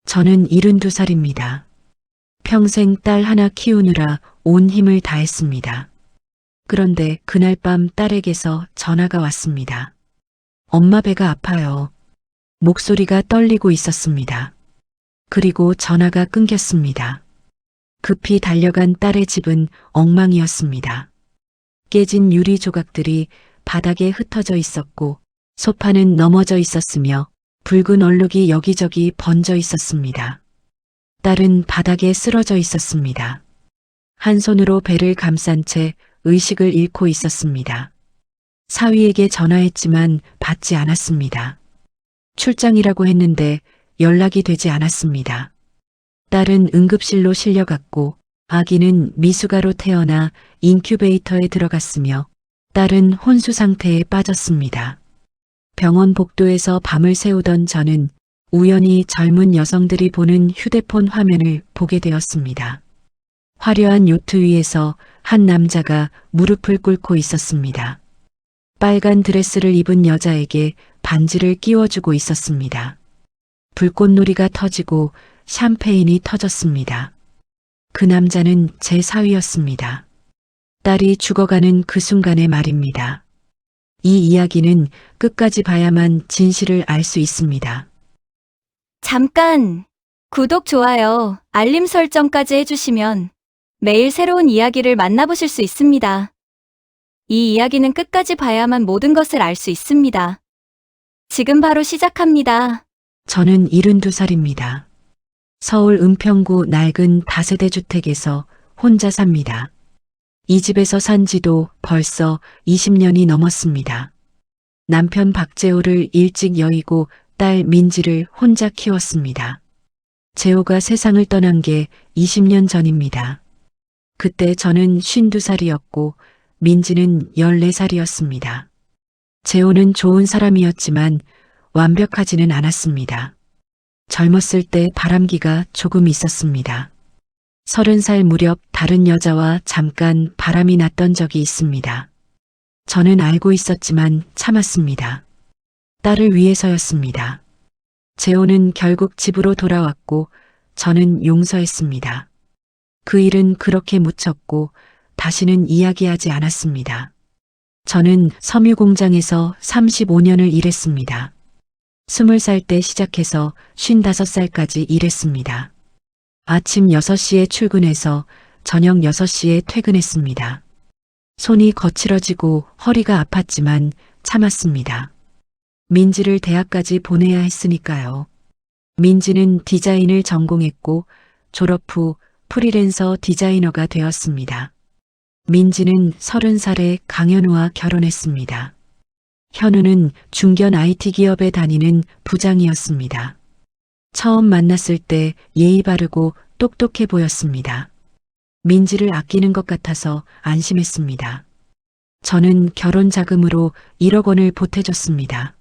저는 72살입니다. 평생 딸 하나 키우느라 온 힘을 다했습니다. 그런데 그날 밤 딸에게서 전화가 왔습니다. 엄마 배가 아파요. 목소리가 떨리고 있었습니다. 그리고 전화가 끊겼습니다. 급히 달려간 딸의 집은 엉망이었습니다. 깨진 유리 조각들이 바닥에 흩어져 있었고 소파는 넘어져 있었으며 붉은 얼룩이 여기저기 번져 있었습니다. 딸은 바닥에 쓰러져 있었습니다. 한 손으로 배를 감싼 채 의식을 잃고 있었습니다. 사위에게 전화했지만 받지 않았습니다. 출장이라고 했는데 연락이 되지 않았습니다. 딸은 응급실로 실려갔고 아기는 미숙아로 태어나 인큐베이터에 들어갔으며 딸은 혼수 상태에 빠졌습니다. 병원 복도에서 밤을 새우던 저는 우연히 젊은 여성들이 보는 휴대폰 화면을 보게 되었습니다. 화려한 요트 위에서 한 남자가 무릎을 꿇고 있었습니다. 빨간 드레스를 입은 여자에게 반지를 끼워주고 있었습니다. 불꽃놀이가 터지고 샴페인이 터졌습니다. 그 남자는 제 사위였습니다. 딸이 죽어가는 그 순간의 말입니다. 이 이야기는 끝까지 봐야만 진실을 알 수 있습니다. 잠깐! 구독, 좋아요, 알림 설정까지 해주시면 매일 새로운 이야기를 만나보실 수 있습니다. 이 이야기는 끝까지 봐야만 모든 것을 알 수 있습니다. 지금 바로 시작합니다. 저는 72살입니다. 서울 은평구 낡은 다세대 주택에서 혼자 삽니다. 이 집에서 산 지도 벌써 20년이 넘었습니다. 남편 박재호를 일찍 여의고 딸 민지를 혼자 키웠습니다. 재호가 세상을 떠난 게 20년 전입니다. 그때 저는 52살이었고 민지는 14살이었습니다. 재호는 좋은 사람이었지만 완벽하지는 않았습니다. 젊었을 때 바람기가 조금 있었습니다. 30살 무렵 다른 여자와 잠깐 바람이 났던 적이 있습니다. 저는 알고 있었지만 참았습니다. 딸을 위해서였습니다. 재호는 결국 집으로 돌아왔고 저는 용서했습니다. 그 일은 그렇게 묻혔고 다시는 이야기하지 않았습니다. 저는 섬유 공장에서 35년을 일했습니다. 20살 때 시작해서 55살까지 일했습니다. 아침 6시에 출근해서 저녁 6시에 퇴근했습니다. 손이 거칠어지고 허리가 아팠지만 참았습니다. 민지를 대학까지 보내야 했으니까요. 민지는 디자인을 전공했고 졸업 후 프리랜서 디자이너가 되었습니다. 민지는 30살에 강현우와 결혼했습니다. 현우는 중견 IT 기업에 다니는 부장이었습니다. 처음 만났을 때 예의 바르고 똑똑해 보였습니다. 민지를 아끼는 것 같아서 안심했습니다. 저는 결혼 자금으로 1억 원을 보태줬습니다.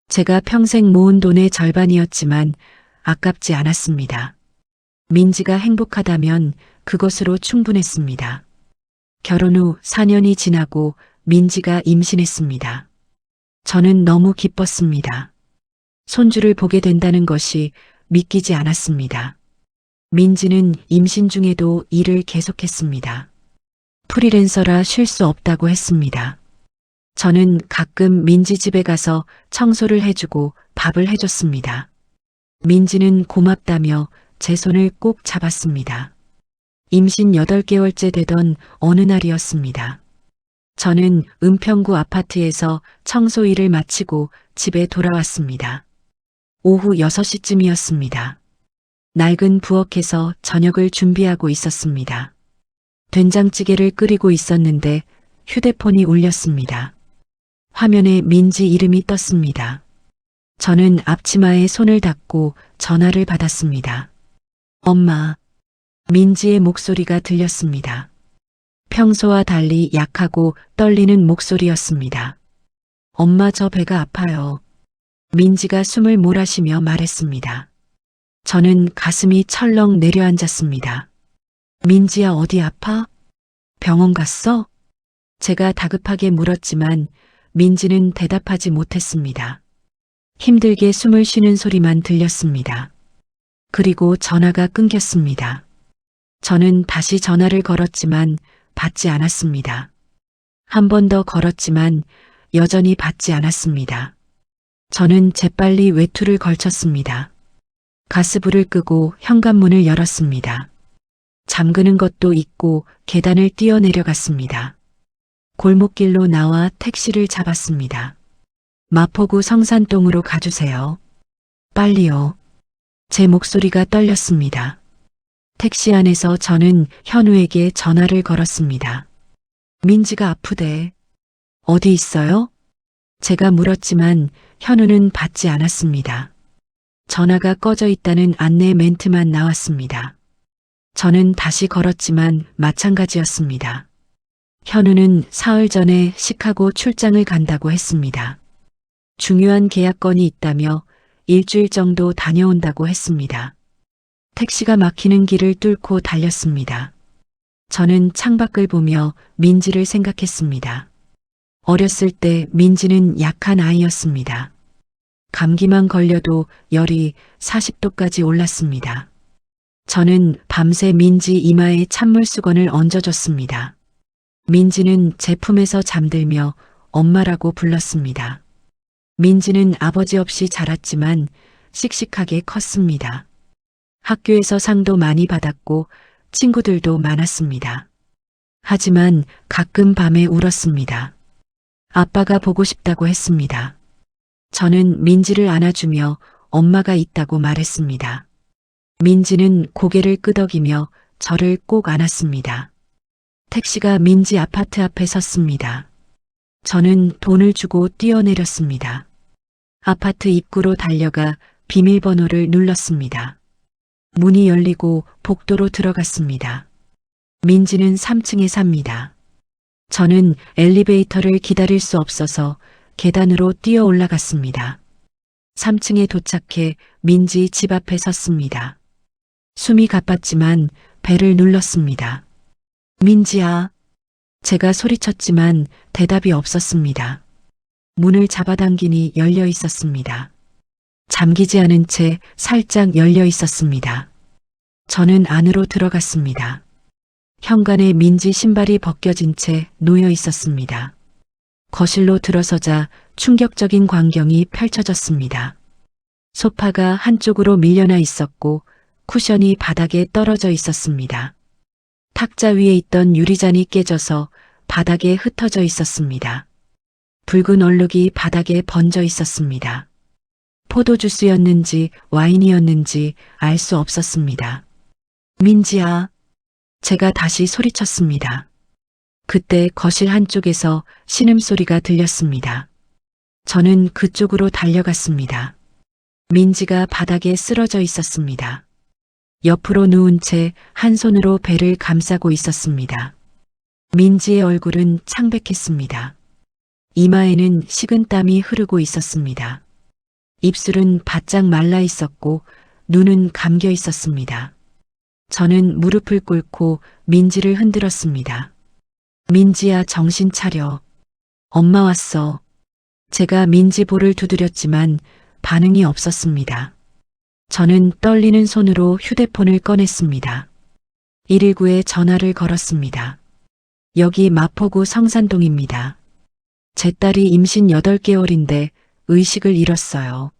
제가 평생 모은 돈의 절반이었지만 아깝지 않았습니다. 민지가 행복하다면 그것으로 충분했습니다. 결혼 후 4년이 지나고 민지가 임신했습니다. 저는 너무 기뻤습니다. 손주를 보게 된다는 것이 믿기지 않았습니다. 민지는 임신 중에도 일을 계속했습니다. 프리랜서라 쉴 수 없다고 했습니다. 저는 가끔 민지 집에 가서 청소를 해주고 밥을 해줬습니다. 민지는 고맙다며 제 손을 꼭 잡았습니다. 임신 8개월째 되던 어느 날이었습니다. 저는 은평구 아파트에서 청소 일을 마치고 집에 돌아왔습니다. 오후 6시쯤이었습니다. 낡은 부엌에서 저녁을 준비하고 있었습니다. 된장찌개를 끓이고 있었는데 휴대폰이 울렸습니다. 화면에 민지 이름이 떴습니다. 저는 앞치마에 손을 닿고 전화를 받았습니다. 엄마, 민지의 목소리가 들렸습니다. 평소와 달리 약하고 떨리는 목소리였습니다. 엄마, 저 배가 아파요. 민지가 숨을 몰아쉬며 말했습니다. 저는 가슴이 철렁 내려앉았습니다. 민지야, 어디 아파? 병원 갔어? 제가 다급하게 물었지만 민지는 대답하지 못했습니다. 힘들게 숨을 쉬는 소리만 들렸습니다. 그리고 전화가 끊겼습니다. 저는 다시 전화를 걸었지만 받지 않았습니다. 한 번 더 걸었지만 여전히 받지 않았습니다. 저는 재빨리 외투를 걸쳤습니다. 가스불을 끄고 현관문을 열었습니다. 잠그는 것도 잊고 계단을 뛰어내려갔습니다. 골목길로 나와 택시를 잡았습니다. 마포구 성산동으로 가주세요. 빨리요. 제 목소리가 떨렸습니다. 택시 안에서 저는 현우에게 전화를 걸었습니다. 민지가 아프대. 어디 있어요? 제가 물었지만 현우는 받지 않았습니다. 전화가 꺼져 있다는 안내 멘트만 나왔습니다. 저는 다시 걸었지만 마찬가지였습니다. 현우는 사흘 전에 시카고 출장을 간다고 했습니다. 중요한 계약건이 있다며 일주일 정도 다녀온다고 했습니다. 택시가 막히는 길을 뚫고 달렸습니다. 저는 창밖을 보며 민지를 생각했습니다. 어렸을 때 민지는 약한 아이였습니다. 감기만 걸려도 열이 40도까지 올랐습니다. 저는 밤새 민지 이마에 찬물 수건을 얹어줬습니다. 민지는 제 품에서 잠들며 엄마라고 불렀습니다. 민지는 아버지 없이 자랐지만 씩씩하게 컸습니다. 학교에서 상도 많이 받았고 친구들도 많았습니다. 하지만 가끔 밤에 울었습니다. 아빠가 보고 싶다고 했습니다. 저는 민지를 안아주며 엄마가 있다고 말했습니다. 민지는 고개를 끄덕이며 저를 꼭 안았습니다. 택시가 민지 아파트 앞에 섰습니다. 저는 돈을 주고 뛰어내렸습니다. 아파트 입구로 달려가 비밀번호를 눌렀습니다. 문이 열리고 복도로 들어갔습니다. 민지는 3층에 삽니다. 저는 엘리베이터를 기다릴 수 없어서 계단으로 뛰어 올라갔습니다. 3층에 도착해 민지 집 앞에 섰습니다. 숨이 가빴지만 벨을 눌렀습니다. 민지야. 제가 소리쳤지만 대답이 없었습니다. 문을 잡아당기니 열려 있었습니다. 잠기지 않은 채 살짝 열려 있었습니다. 저는 안으로 들어갔습니다. 현관에 민지 신발이 벗겨진 채 놓여 있었습니다. 거실로 들어서자 충격적인 광경이 펼쳐졌습니다. 소파가 한쪽으로 밀려나 있었고 쿠션이 바닥에 떨어져 있었습니다. 탁자 위에 있던 유리잔이 깨져서 바닥에 흩어져 있었습니다. 붉은 얼룩이 바닥에 번져 있었습니다. 포도주스였는지 와인이었는지 알 수 없었습니다. 민지야. 제가 다시 소리쳤습니다. 그때 거실 한쪽에서 신음소리가 들렸습니다. 저는 그쪽으로 달려갔습니다. 민지가 바닥에 쓰러져 있었습니다. 옆으로 누운 채 한 손으로 배를 감싸고 있었습니다. 민지의 얼굴은 창백했습니다. 이마에는 식은땀이 흐르고 있었습니다. 입술은 바짝 말라 있었고 눈은 감겨 있었습니다. 저는 무릎을 꿇고 민지를 흔들었습니다. 민지야, 정신 차려. 엄마 왔어. 제가 민지 볼을 두드렸지만 반응이 없었습니다. 저는 떨리는 손으로 휴대폰을 꺼냈습니다. 119에 전화를 걸었습니다. 여기 마포구 성산동입니다. 제 딸이 임신 8개월인데 의식을 잃었어요.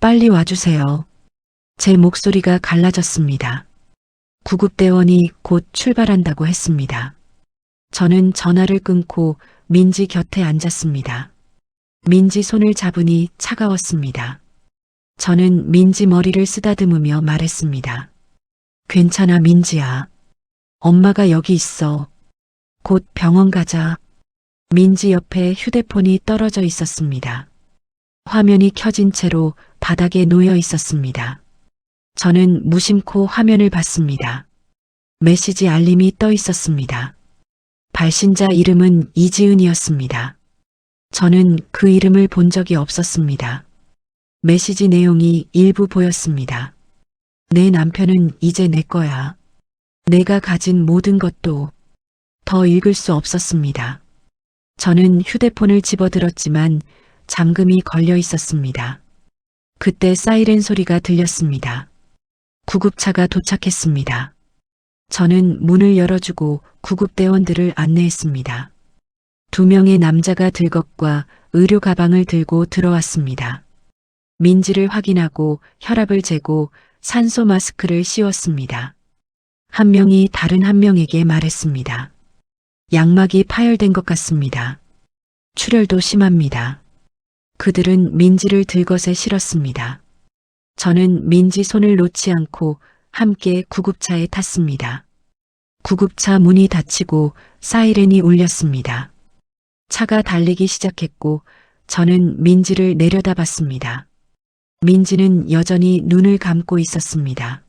빨리 와주세요. 제 목소리가 갈라졌습니다. 구급대원이 곧 출발한다고 했습니다. 저는 전화를 끊고 민지 곁에 앉았습니다. 민지 손을 잡으니 차가웠습니다. 저는 민지 머리를 쓰다듬으며 말했습니다. 괜찮아, 민지야. 엄마가 여기 있어. 곧 병원 가자. 민지 옆에 휴대폰이 떨어져 있었습니다. 화면이 켜진 채로 바닥에 놓여 있었습니다. 저는 무심코 화면을 봤습니다. 메시지 알림이 떠 있었습니다. 발신자 이름은 이지은이었습니다. 저는 그 이름을 본 적이 없었습니다. 메시지 내용이 일부 보였습니다. 내 남편은 이제 내 거야. 내가 가진 모든 것도. 더 읽을 수 없었습니다. 저는 휴대폰을 집어들었지만 잠금이 걸려 있었습니다. 그때 사이렌 소리가 들렸습니다. 구급차가 도착했습니다. 저는 문을 열어주고 구급대원들을 안내했습니다. 2명의 남자가 들것과 의료 가방을 들고 들어왔습니다. 민지를 확인하고 혈압을 재고 산소 마스크를 씌웠습니다. 한 명이 다른 한 명에게 말했습니다. 양막이 파열된 것 같습니다. 출혈도 심합니다. 그들은 민지를 들것에 실었습니다. 저는 민지 손을 놓지 않고 함께 구급차에 탔습니다. 구급차 문이 닫히고 사이렌이 울렸습니다. 차가 달리기 시작했고 저는 민지를 내려다봤습니다. 민지는 여전히 눈을 감고 있었습니다.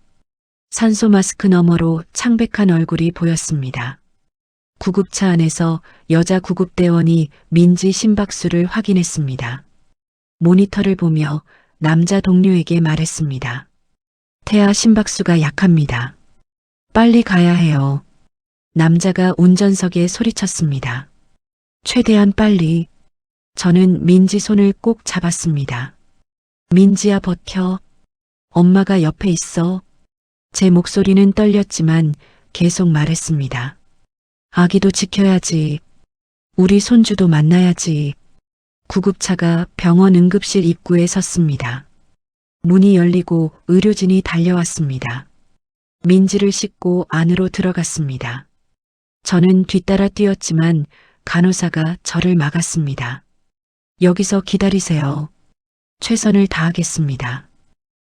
산소 마스크 너머로 창백한 얼굴이 보였습니다. 구급차 안에서 여자 구급대원이 민지 심박수를 확인했습니다. 모니터를 보며 남자 동료에게 말했습니다. 태아 심박수가 약합니다. 빨리 가야 해요. 남자가 운전석에 소리쳤습니다. 최대한 빨리. 저는 민지 손을 꼭 잡았습니다. 민지야 버텨. 엄마가 옆에 있어. 제 목소리는 떨렸지만 계속 말했습니다. 아기도 지켜야지. 우리 손주도 만나야지. 구급차가 병원 응급실 입구에 섰습니다. 문이 열리고 의료진이 달려왔습니다. 민지를 싣고 안으로 들어갔습니다. 저는 뒤따라 뛰었지만 간호사가 저를 막았습니다. 여기서 기다리세요. 최선을 다하겠습니다.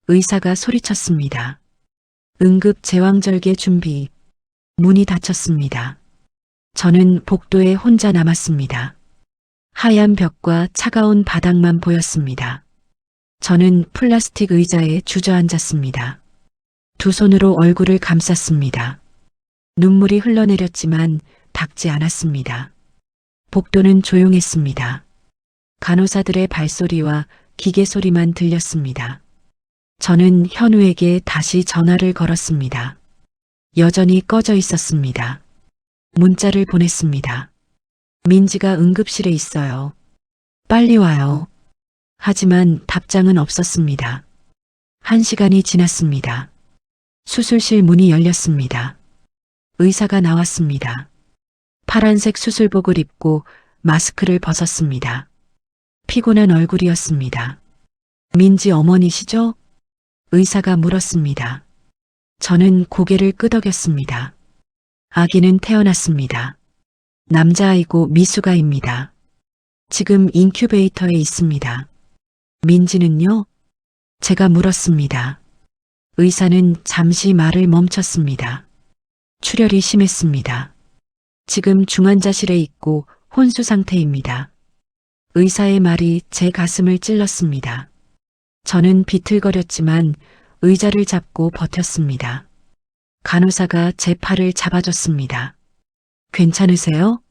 의사가 소리쳤습니다. 응급 제왕절개 준비. 문이 닫혔습니다. 저는 복도에 혼자 남았습니다. 하얀 벽과 차가운 바닥만 보였습니다. 저는 플라스틱 의자에 주저앉았습니다. 두 손으로 얼굴을 감쌌습니다. 눈물이 흘러내렸지만 닿지 않았습니다. 복도는 조용했습니다. 간호사들의 발소리와 기계 소리만 들렸습니다. 저는 현우에게 다시 전화를 걸었습니다. 여전히 꺼져 있었습니다. 문자를 보냈습니다. 민지가 응급실에 있어요. 빨리 와요. 하지만 답장은 없었습니다. 1시간이 지났습니다. 수술실 문이 열렸습니다. 의사가 나왔습니다. 파란색 수술복을 입고 마스크를 벗었습니다. 피곤한 얼굴이었습니다. 민지 어머니시죠? 의사가 물었습니다. 저는 고개를 끄덕였습니다. 아기는 태어났습니다. 남자아이고 미숙아입니다. 지금 인큐베이터에 있습니다. 민지는요? 제가 물었습니다. 의사는 잠시 말을 멈췄습니다. 출혈이 심했습니다. 지금 중환자실에 있고 혼수 상태입니다. 의사의 말이 제 가슴을 찔렀습니다. 저는 비틀거렸지만 의자를 잡고 버텼습니다. 간호사가 제 팔을 잡아줬습니다. 괜찮으세요?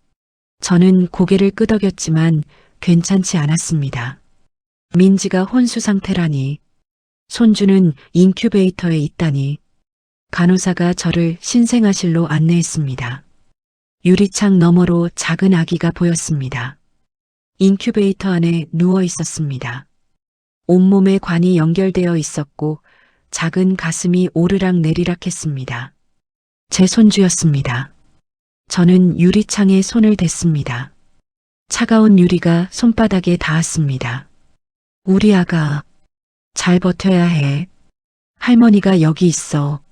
저는 고개를 끄덕였지만 괜찮지 않았습니다. 민지가 혼수 상태라니. 손주는 인큐베이터에 있다니. 간호사가 저를 신생아실로 안내했습니다. 유리창 너머로 작은 아기가 보였습니다. 인큐베이터 안에 누워 있었습니다. 온몸에 관이 연결되어 있었고 작은 가슴이 오르락 내리락 했습니다. 제 손주였습니다. 저는 유리창에 손을 댔습니다. 차가운 유리가 손바닥에 닿았습니다. 우리 아가, 잘 버텨야 해. 할머니가 여기 있어.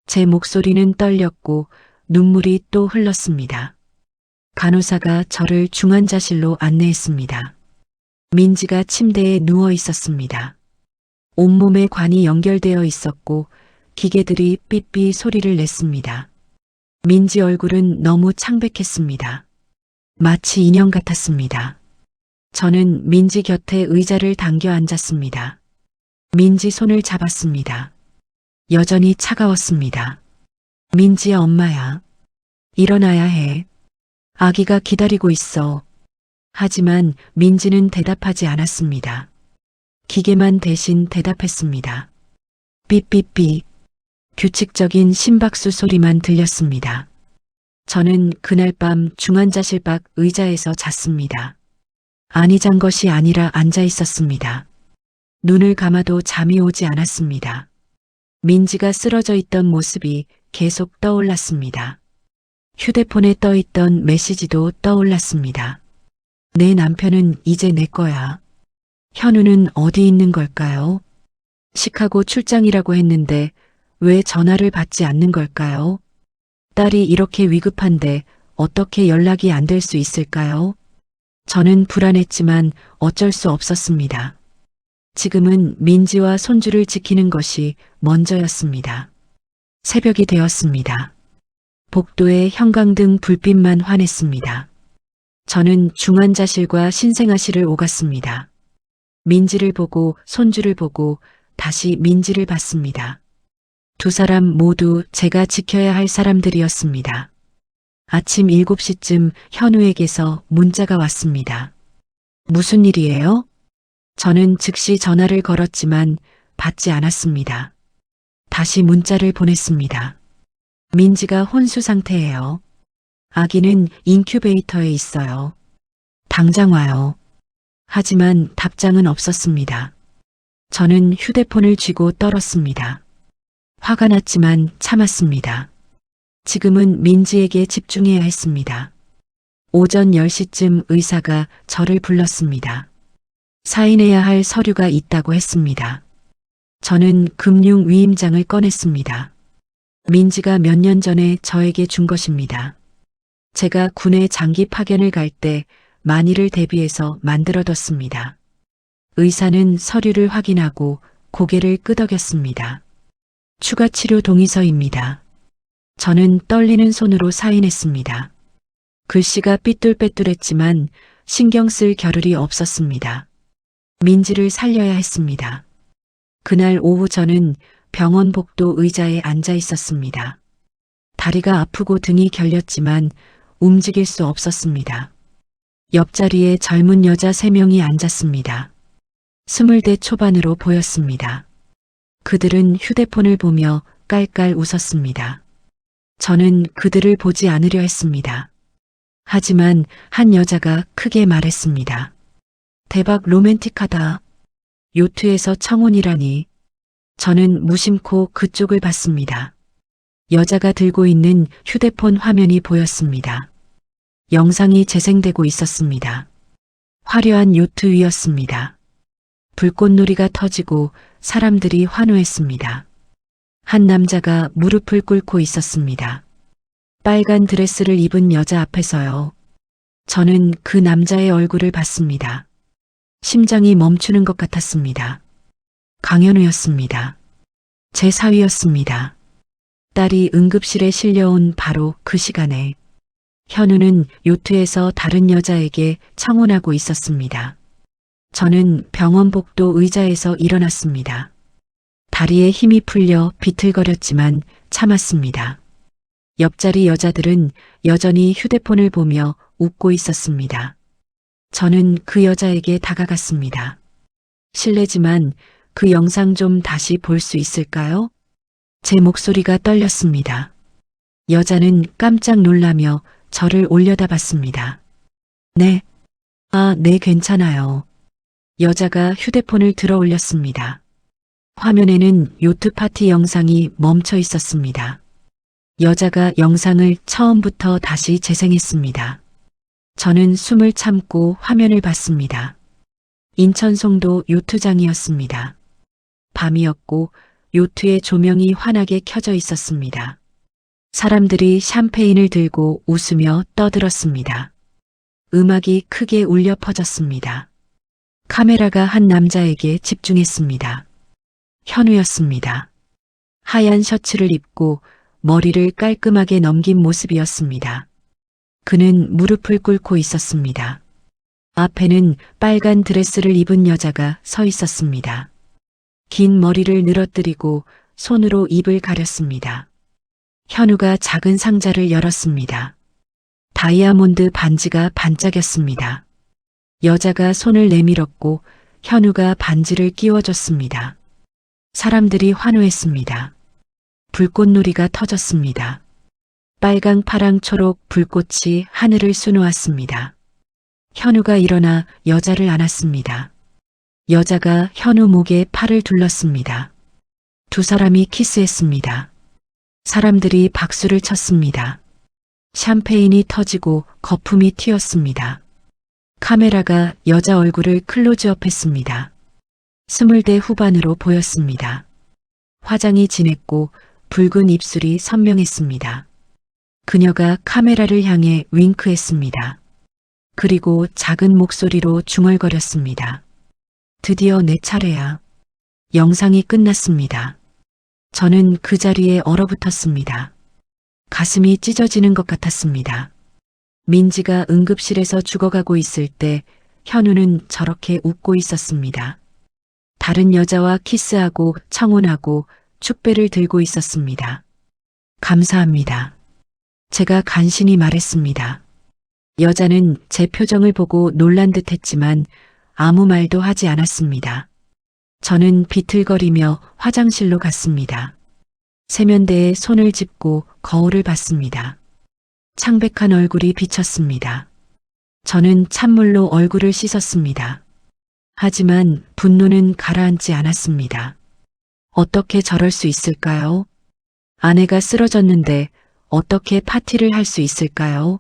제 목소리는 떨렸고 눈물이 또 흘렀습니다. 간호사가 저를 중환자실로 안내했습니다. 민지가 침대에 누워 있었습니다. 온몸에 관이 연결되어 있었고 기계들이 삐삐 소리를 냈습니다. 민지 얼굴은 너무 창백했습니다. 마치 인형 같았습니다. 저는 민지 곁에 의자를 당겨 앉았습니다. 민지 손을 잡았습니다. 여전히 차가웠습니다. 민지야 엄마야. 일어나야 해. 아기가 기다리고 있어. 하지만 민지는 대답하지 않았습니다. 기계만 대신 대답했습니다. 삐삐삐. 규칙적인 심박수 소리만 들렸습니다. 저는 그날 밤 중환자실 밖 의자에서 잤습니다. 아니 잔 것이 아니라 앉아 있었습니다. 눈을 감아도 잠이 오지 않았습니다. 민지가 쓰러져 있던 모습이 계속 떠올랐습니다. 휴대폰에 떠있던 메시지도 떠올랐습니다. 내 남편은 이제 내 거야. 현우는 어디 있는 걸까요? 시카고 출장이라고 했는데 왜 전화를 받지 않는 걸까요? 딸이 이렇게 위급한데 어떻게 연락이 안 될 수 있을까요? 저는 불안했지만 어쩔 수 없었습니다. 지금은 민지와 손주를 지키는 것이 먼저였습니다. 새벽이 되었습니다. 복도에 형광등 불빛만 환했습니다. 저는 중환자실과 신생아실을 오갔습니다. 민지를 보고 손주를 보고 다시 민지를 봤습니다. 두 사람 모두 제가 지켜야 할 사람들이었습니다. 아침 7시쯤 현우에게서 문자가 왔습니다. 무슨 일이에요? 저는 즉시 전화를 걸었지만 받지 않았습니다. 다시 문자를 보냈습니다. 민지가 혼수 상태예요. 아기는 인큐베이터에 있어요. 당장 와요. 하지만 답장은 없었습니다. 저는 휴대폰을 쥐고 떨었습니다. 화가 났지만 참았습니다. 지금은 민지에게 집중해야 했습니다. 오전 10시쯤 의사가 저를 불렀습니다. 사인해야 할 서류가 있다고 했습니다. 저는 금융위임장을 꺼냈습니다. 민지가 몇 년 전에 저에게 준 것입니다. 제가 군에 장기 파견을 갈 때 만일을 대비해서 만들어뒀습니다. 의사는 서류를 확인하고 고개를 끄덕였습니다. 추가 치료 동의서입니다. 저는 떨리는 손으로 사인했습니다. 글씨가 삐뚤빼뚤했지만 신경 쓸 겨를이 없었습니다. 민지를 살려야 했습니다. 그날 오후 저는 병원 복도 의자에 앉아 있었습니다. 다리가 아프고 등이 결렸지만 움직일 수 없었습니다. 옆자리에 젊은 여자 3명이 앉았습니다. 20대 초반으로 보였습니다. 그들은 휴대폰을 보며 깔깔 웃었습니다. 저는 그들을 보지 않으려 했습니다. 하지만 한 여자가 크게 말했습니다. 대박 로맨틱하다. 요트에서 청혼이라니. 저는 무심코 그쪽을 봤습니다. 여자가 들고 있는 휴대폰 화면이 보였습니다. 영상이 재생되고 있었습니다. 화려한 요트 위였습니다. 불꽃놀이가 터지고 사람들이 환호했습니다. 한 남자가 무릎을 꿇고 있었습니다. 빨간 드레스를 입은 여자 앞에서요. 저는 그 남자의 얼굴을 봤습니다. 심장이 멈추는 것 같았습니다. 강현우였습니다. 제 사위였습니다. 딸이 응급실에 실려온 바로 그 시간에 현우는 요트에서 다른 여자에게 청혼하고 있었습니다. 저는 병원 복도 의자에서 일어났습니다. 다리에 힘이 풀려 비틀거렸지만 참았습니다. 옆자리 여자들은 여전히 휴대폰을 보며 웃고 있었습니다. 저는 그 여자에게 다가갔습니다. 실례지만 그 영상 좀 다시 볼 수 있을까요? 제 목소리가 떨렸습니다. 여자는 깜짝 놀라며 저를 올려다봤습니다. 네. 네, 괜찮아요. 여자가 휴대폰을 들어 올렸습니다. 화면에는 요트 파티 영상이 멈춰 있었습니다. 여자가 영상을 처음부터 다시 재생했습니다. 저는 숨을 참고 화면을 봤습니다. 인천 송도 요트장이었습니다. 밤이었고 요트의 조명이 환하게 켜져 있었습니다. 사람들이 샴페인을 들고 웃으며 떠들었습니다. 음악이 크게 울려 퍼졌습니다. 카메라가 한 남자에게 집중했습니다. 현우였습니다. 하얀 셔츠를 입고 머리를 깔끔하게 넘긴 모습이었습니다. 그는 무릎을 꿇고 있었습니다. 앞에는 빨간 드레스를 입은 여자가 서 있었습니다. 긴 머리를 늘어뜨리고 손으로 입을 가렸습니다. 현우가 작은 상자를 열었습니다. 다이아몬드 반지가 반짝였습니다. 여자가 손을 내밀었고 현우가 반지를 끼워줬습니다. 사람들이 환호했습니다. 불꽃놀이가 터졌습니다. 빨강, 파랑, 초록 불꽃이 하늘을 수놓았습니다. 현우가 일어나 여자를 안았습니다. 여자가 현우 목에 팔을 둘렀습니다. 두 사람이 키스했습니다. 사람들이 박수를 쳤습니다. 샴페인이 터지고 거품이 튀었습니다. 카메라가 여자 얼굴을 클로즈업했습니다. 20대 후반으로 보였습니다. 화장이 진했고 붉은 입술이 선명했습니다. 그녀가 카메라를 향해 윙크했습니다. 그리고 작은 목소리로 중얼거렸습니다. 드디어 내 차례야. 영상이 끝났습니다. 저는 그 자리에 얼어붙었습니다. 가슴이 찢어지는 것 같았습니다. 민지가 응급실에서 죽어가고 있을 때 현우는 저렇게 웃고 있었습니다. 다른 여자와 키스하고 청혼하고 축배를 들고 있었습니다. 감사합니다. 제가 간신히 말했습니다. 여자는 제 표정을 보고 놀란 듯 했지만 아무 말도 하지 않았습니다. 저는 비틀거리며 화장실로 갔습니다. 세면대에 손을 짚고 거울을 봤습니다. 창백한 얼굴이 비쳤습니다. 저는 찬물로 얼굴을 씻었습니다. 하지만 분노는 가라앉지 않았습니다. 어떻게 저럴 수 있을까요? 아내가 쓰러졌는데 어떻게 파티를 할 수 있을까요?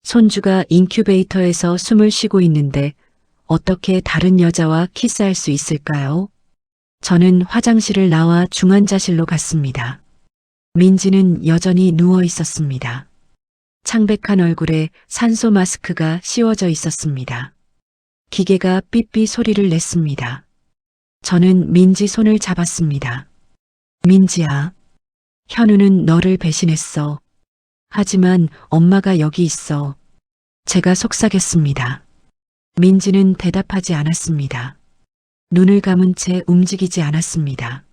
손주가 인큐베이터에서 숨을 쉬고 있는데 어떻게 다른 여자와 키스할 수 있을까요? 저는 화장실을 나와 중환자실로 갔습니다. 민지는 여전히 누워 있었습니다. 창백한 얼굴에 산소 마스크가 씌워져 있었습니다. 기계가 삐삐 소리를 냈습니다. 저는 민지 손을 잡았습니다. 민지야, 현우는 너를 배신했어. 하지만 엄마가 여기 있어. 제가 속삭였습니다. 민지는 대답하지 않았습니다. 눈을 감은 채 움직이지 않았습니다.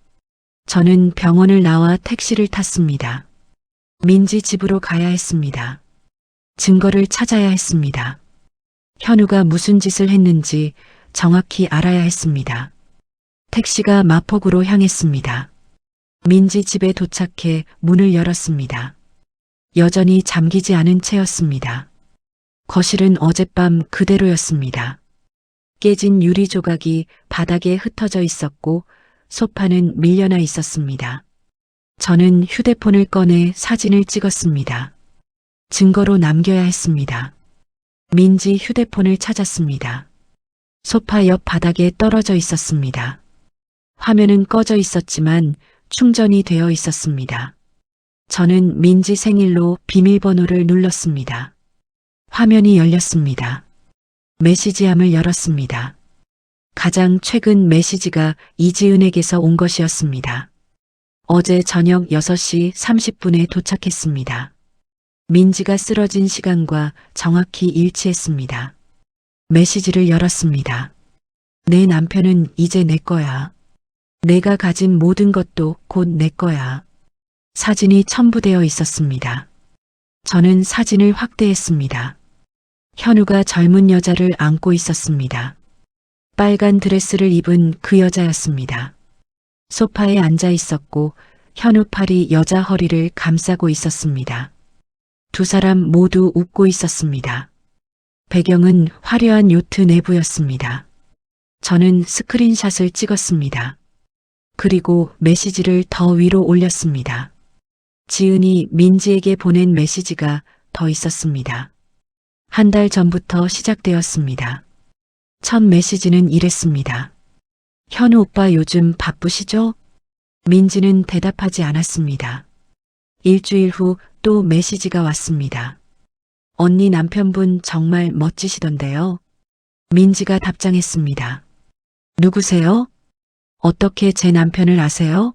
저는 병원을 나와 택시를 탔습니다. 민지 집으로 가야 했습니다. 증거를 찾아야 했습니다. 현우가 무슨 짓을 했는지 정확히 알아야 했습니다. 택시가 마포구로 향했습니다. 민지 집에 도착해 문을 열었습니다. 여전히 잠기지 않은 채였습니다. 거실은 어젯밤 그대로였습니다. 깨진 유리 조각이 바닥에 흩어져 있었고 소파는 밀려나 있었습니다. 저는 휴대폰을 꺼내 사진을 찍었습니다. 증거로 남겨야 했습니다. 민지 휴대폰을 찾았습니다. 소파 옆 바닥에 떨어져 있었습니다. 화면은 꺼져 있었지만 충전이 되어 있었습니다. 저는 민지 생일로 비밀번호를 눌렀습니다. 화면이 열렸습니다. 메시지함을 열었습니다. 가장 최근 메시지가 이지은에게서 온 것이었습니다. 어제 저녁 6시 30분에 도착했습니다. 민지가 쓰러진 시간과 정확히 일치했습니다. 메시지를 열었습니다. 내 남편은 이제 내 거야. 내가 가진 모든 것도 곧 내 거야. 사진이 첨부되어 있었습니다. 저는 사진을 확대했습니다. 현우가 젊은 여자를 안고 있었습니다. 빨간 드레스를 입은 그 여자였습니다. 소파에 앉아 있었고 현우 팔이 여자 허리를 감싸고 있었습니다. 두 사람 모두 웃고 있었습니다. 배경은 화려한 요트 내부였습니다. 저는 스크린샷을 찍었습니다. 그리고 메시지를 더 위로 올렸습니다. 지은이 민지에게 보낸 메시지가 더 있었습니다. 한 달 전부터 시작되었습니다. 첫 메시지는 이랬습니다. 현우 오빠 요즘 바쁘시죠? 민지는 대답하지 않았습니다. 일주일 후 또 메시지가 왔습니다. 언니 남편분 정말 멋지시던데요. 민지가 답장했습니다. 누구세요? 어떻게 제 남편을 아세요?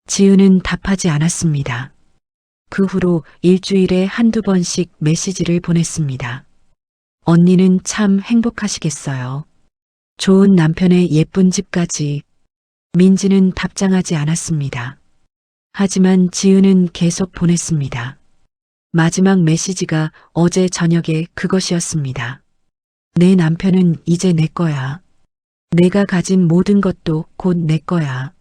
지은은 답하지 않았습니다. 그 후로 일주일에 한두 번씩 메시지를 보냈습니다. 언니는 참 행복하시겠어요. 좋은 남편의 예쁜 집까지. 민지는 답장하지 않았습니다. 하지만 지은은 계속 보냈습니다. 마지막 메시지가 어제 저녁에 그것이었습니다. 내 남편은 이제 내 거야. 내가 가진 모든 것도 곧 내 거야.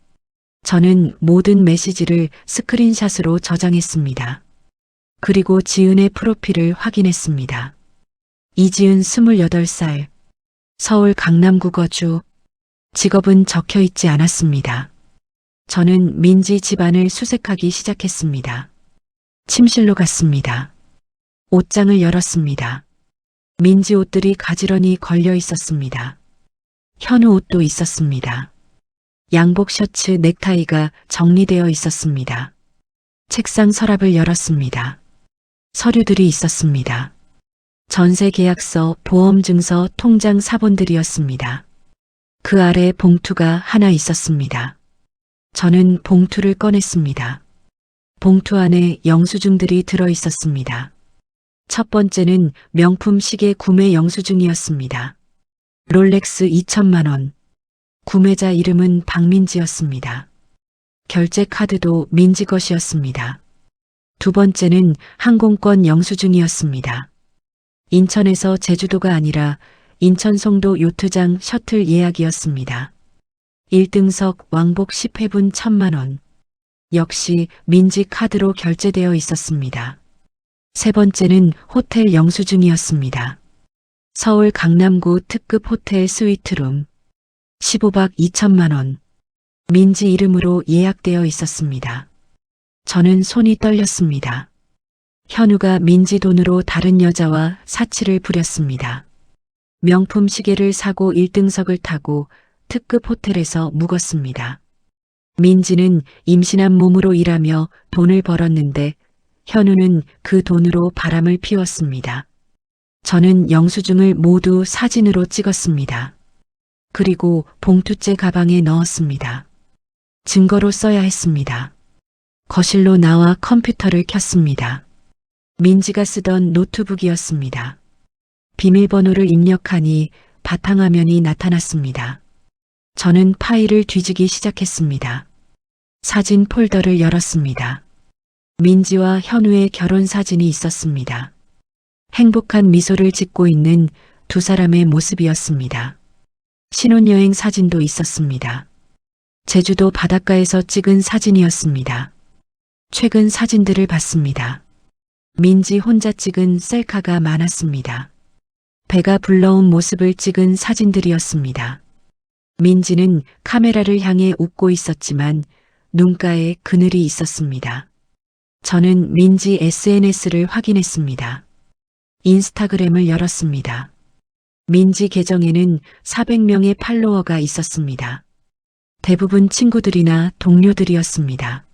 저는 모든 메시지를 스크린샷으로 저장했습니다. 그리고 지은의 프로필을 확인했습니다. 이지은 28살, 서울 강남구 거주, 직업은 적혀 있지 않았습니다. 저는 민지 집안을 수색하기 시작했습니다. 침실로 갔습니다. 옷장을 열었습니다. 민지 옷들이 가지런히 걸려 있었습니다. 현우 옷도 있었습니다. 양복 셔츠 넥타이가 정리되어 있었습니다. 책상 서랍을 열었습니다. 서류들이 있었습니다. 전세 계약서, 보험 증서, 통장 사본들이었습니다. 그 아래 봉투가 하나 있었습니다. 저는 봉투를 꺼냈습니다. 봉투 안에 영수증들이 들어 있었습니다. 첫 번째는 명품 시계 구매 영수증이었습니다. 롤렉스 2천만 원. 구매자 이름은 박민지였습니다. 결제 카드도 민지 것이었습니다. 두 번째는 항공권 영수증이었습니다. 인천에서 제주도가 아니라 인천 송도 요트장 셔틀 예약이었습니다. 1등석 왕복 10회분 1,000만 원. 역시 민지 카드로 결제되어 있었습니다. 세 번째는 호텔 영수증이었습니다. 서울 강남구 특급 호텔 스위트룸. 15박 2천만 원. 민지 이름으로 예약되어 있었습니다. 저는 손이 떨렸습니다. 현우가 민지 돈으로 다른 여자와 사치를 부렸습니다. 명품 시계를 사고 1등석을 타고 특급 호텔에서 묵었습니다. 민지는 임신한 몸으로 일하며 돈을 벌었는데 현우는 그 돈으로 바람을 피웠습니다. 저는 영수증을 모두 사진으로 찍었습니다. 그리고 봉투째 가방에 넣었습니다. 증거로 써야 했습니다. 거실로 나와 컴퓨터를 켰습니다. 민지가 쓰던 노트북이었습니다. 비밀번호를 입력하니 바탕화면이 나타났습니다. 저는 파일을 뒤지기 시작했습니다. 사진 폴더를 열었습니다. 민지와 현우의 결혼 사진이 있었습니다. 행복한 미소를 짓고 있는 두 사람의 모습이었습니다. 신혼여행 사진도 있었습니다. 제주도 바닷가에서 찍은 사진이었습니다. 최근 사진들을 봤습니다. 민지 혼자 찍은 셀카가 많았습니다. 배가 불러온 모습을 찍은 사진들이었습니다. 민지는 카메라를 향해 웃고 있었지만 눈가에 그늘이 있었습니다. 저는 민지 SNS를 확인했습니다. 인스타그램을 열었습니다. 민지 계정에는 400명의 팔로워가 있었습니다. 대부분 친구들이나 동료들이었습니다.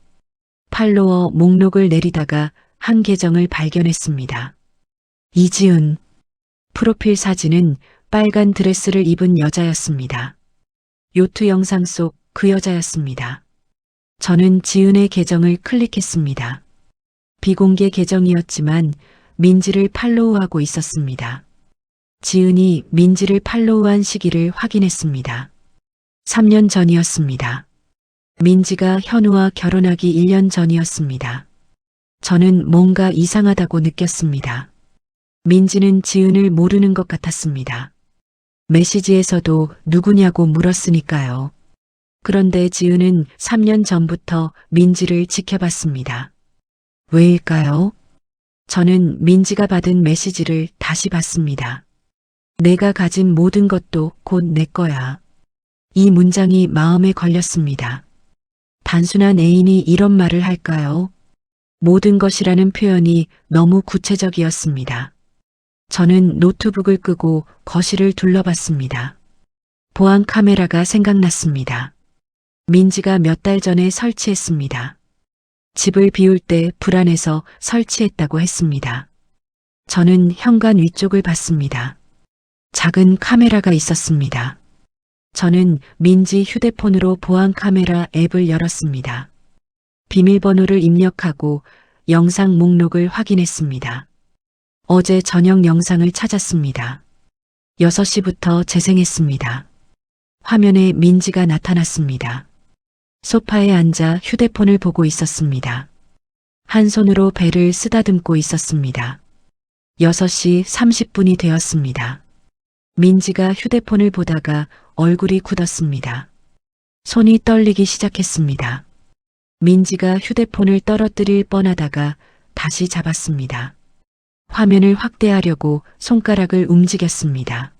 팔로워 목록을 내리다가 한 계정을 발견했습니다. 이지은. 프로필 사진은 빨간 드레스를 입은 여자였습니다. 요트 영상 속 그 여자였습니다. 저는 지은의 계정을 클릭했습니다. 비공개 계정이었지만 민지를 팔로우하고 있었습니다. 지은이 민지를 팔로우한 시기를 확인했습니다. 3년 전이었습니다. 민지가 현우와 결혼하기 1년 전이었습니다. 저는 뭔가 이상하다고 느꼈습니다. 민지는 지은을 모르는 것 같았습니다. 메시지에서도 누구냐고 물었으니까요. 그런데 지은은 3년 전부터 민지를 지켜봤습니다. 왜일까요? 저는 민지가 받은 메시지를 다시 봤습니다. 내가 가진 모든 것도 곧 내 거야. 이 문장이 마음에 걸렸습니다. 단순한 애인이 이런 말을 할까요? 모든 것이라는 표현이 너무 구체적이었습니다. 저는 노트북을 끄고 거실을 둘러봤습니다. 보안 카메라가 생각났습니다. 민지가 몇 달 전에 설치했습니다. 집을 비울 때 불안해서 설치했다고 했습니다. 저는 현관 위쪽을 봤습니다. 작은 카메라가 있었습니다. 저는 민지 휴대폰으로 보안 카메라 앱을 열었습니다. 비밀번호를 입력하고 영상 목록을 확인했습니다. 어제 저녁 영상을 찾았습니다. 6시부터 재생했습니다. 화면에 민지가 나타났습니다. 소파에 앉아 휴대폰을 보고 있었습니다. 한 손으로 배를 쓰다듬고 있었습니다. 6시 30분이 되었습니다. 민지가 휴대폰을 보다가 얼굴이 굳었습니다. 손이 떨리기 시작했습니다. 민지가 휴대폰을 떨어뜨릴 뻔하다가 다시 잡았습니다. 화면을 확대하려고 손가락을 움직였습니다.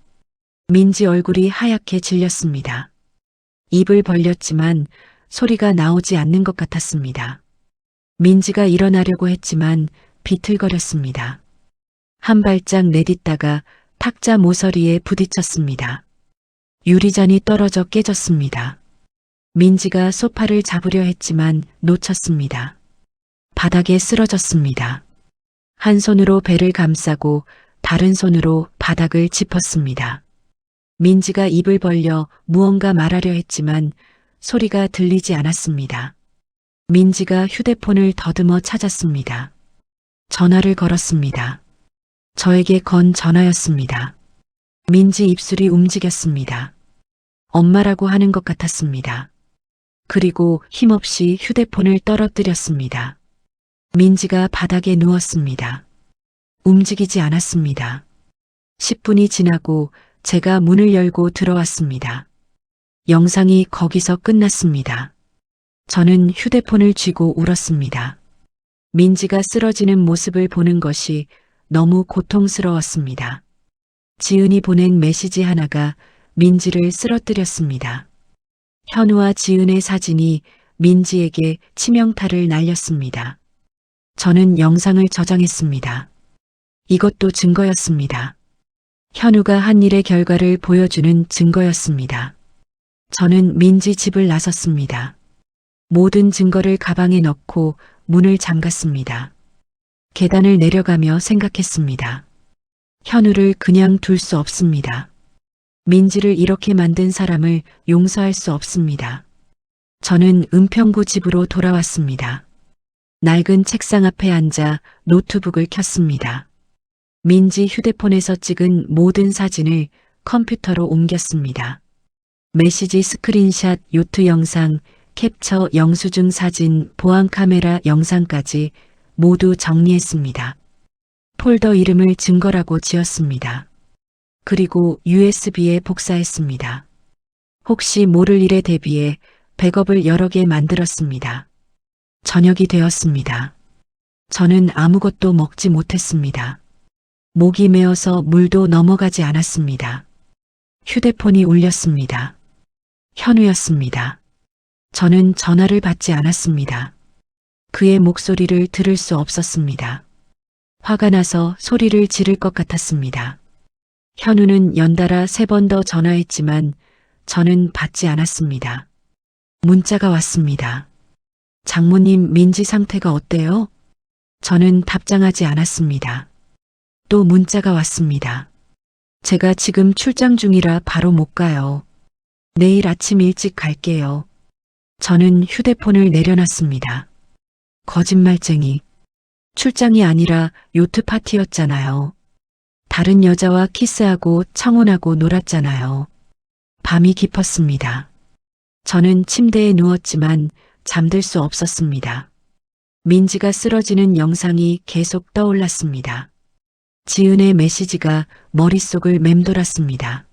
민지 얼굴이 하얗게 질렸습니다. 입을 벌렸지만 소리가 나오지 않는 것 같았습니다. 민지가 일어나려고 했지만 비틀거렸습니다. 한 발짝 내딛다가 탁자 모서리에 부딪혔습니다. 유리잔이 떨어져 깨졌습니다. 민지가 소파를 잡으려 했지만 놓쳤습니다. 바닥에 쓰러졌습니다. 한 손으로 배를 감싸고 다른 손으로 바닥을 짚었습니다. 민지가 입을 벌려 무언가 말하려 했지만 소리가 들리지 않았습니다. 민지가 휴대폰을 더듬어 찾았습니다. 전화를 걸었습니다. 저에게 건 전화였습니다. 민지 입술이 움직였습니다. 엄마라고 하는 것 같았습니다. 그리고 힘없이 휴대폰을 떨어뜨렸습니다. 민지가 바닥에 누웠습니다. 움직이지 않았습니다. 10분이 지나고 제가 문을 열고 들어왔습니다. 영상이 거기서 끝났습니다. 저는 휴대폰을 쥐고 울었습니다. 민지가 쓰러지는 모습을 보는 것이 너무 고통스러웠습니다. 지은이 보낸 메시지 하나가 민지를 쓰러뜨렸습니다. 현우와 지은의 사진이 민지에게 치명타를 날렸습니다. 저는 영상을 저장했습니다. 이것도 증거였습니다. 현우가 한 일의 결과를 보여주는 증거였습니다. 저는 민지 집을 나섰습니다. 모든 증거를 가방에 넣고 문을 잠갔습니다. 계단을 내려가며 생각했습니다. 현우를 그냥 둘 수 없습니다. 민지를 이렇게 만든 사람을 용서할 수 없습니다. 저는 은평구 집으로 돌아왔습니다. 낡은 책상 앞에 앉아 노트북을 켰습니다. 민지 휴대폰에서 찍은 모든 사진을 컴퓨터로 옮겼습니다. 메시지 스크린샷, 요트 영상, 캡처, 영수증 사진, 보안 카메라 영상까지 모두 정리했습니다. 폴더 이름을 증거라고 지었습니다. 그리고 USB에 복사했습니다. 혹시 모를 일에 대비해 백업을 여러 개 만들었습니다. 저녁이 되었습니다. 저는 아무것도 먹지 못했습니다. 목이 메어서 물도 넘어가지 않았습니다. 휴대폰이 울렸습니다. 현우였습니다. 저는 전화를 받지 않았습니다. 그의 목소리를 들을 수 없었습니다. 화가 나서 소리를 지를 것 같았습니다. 현우는 연달아 3번 더 전화했지만 저는 받지 않았습니다. 문자가 왔습니다. 장모님, 민지 상태가 어때요? 저는 답장하지 않았습니다. 또 문자가 왔습니다. 제가 지금 출장 중이라 바로 못 가요. 내일 아침 일찍 갈게요. 저는 휴대폰을 내려놨습니다. 거짓말쟁이. 출장이 아니라 요트 파티였잖아요. 다른 여자와 키스하고 청혼하고 놀았잖아요. 밤이 깊었습니다. 저는 침대에 누웠지만 잠들 수 없었습니다. 민지가 쓰러지는 영상이 계속 떠올랐습니다. 지은의 메시지가 머릿속을 맴돌았습니다.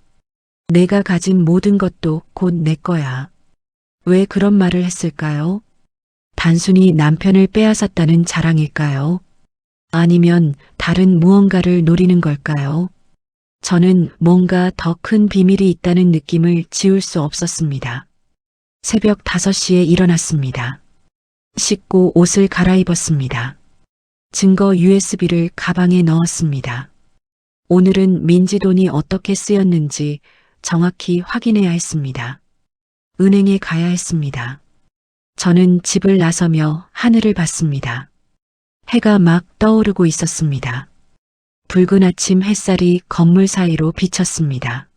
내가 가진 모든 것도 곧 내 거야. 왜 그런 말을 했을까요? 단순히 남편을 빼앗았다는 자랑일까요? 아니면 다른 무언가를 노리는 걸까요? 저는 뭔가 더 큰 비밀이 있다는 느낌을 지울 수 없었습니다. 새벽 5시에 일어났습니다. 씻고 옷을 갈아입었습니다. 증거 USB를 가방에 넣었습니다. 오늘은 민지 돈이 어떻게 쓰였는지 정확히 확인해야 했습니다. 은행에 가야 했습니다. 저는 집을 나서며 하늘을 봤습니다. 해가 막 떠오르고 있었습니다. 붉은 아침 햇살이 건물 사이로 비쳤습니다.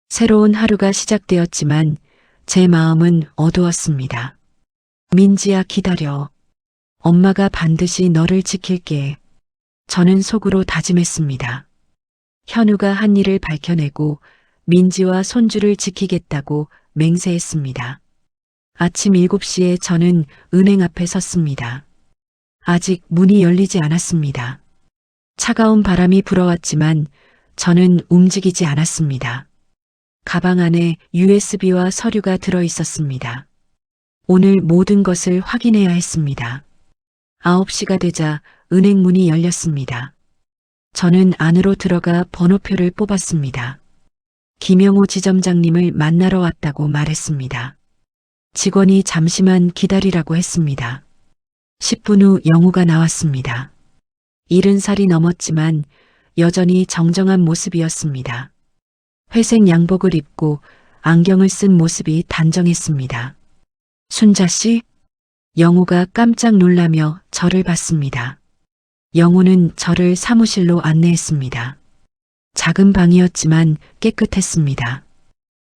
새로운 하루가 시작되었지만 제 마음은 어두웠습니다. 민지야, 기다려. 엄마가 반드시 너를 지킬게. 저는 속으로 다짐했습니다. 현우가 한 일을 밝혀내고 민지와 손주를 지키겠다고 맹세했습니다. 아침 7시에 저는 은행 앞에 섰습니다. 아직 문이 열리지 않았습니다. 차가운 바람이 불어왔지만 저는 움직이지 않았습니다. 가방 안에 USB와 서류가 들어 있었습니다. 오늘 모든 것을 확인해야 했습니다. 9시가 되자 은행 문이 열렸습니다. 저는 안으로 들어가 번호표를 뽑았습니다. 김영호 지점장님을 만나러 왔다고 말했습니다. 직원이 잠시만 기다리라고 했습니다. 10분 후 영우가 나왔습니다. 70살이 넘었지만 여전히 정정한 모습이었습니다. 회색 양복을 입고 안경을 쓴 모습이 단정했습니다. 순자 씨? 영우가 깜짝 놀라며 저를 봤습니다. 영우는 저를 사무실로 안내했습니다. 작은 방이었지만 깨끗했습니다.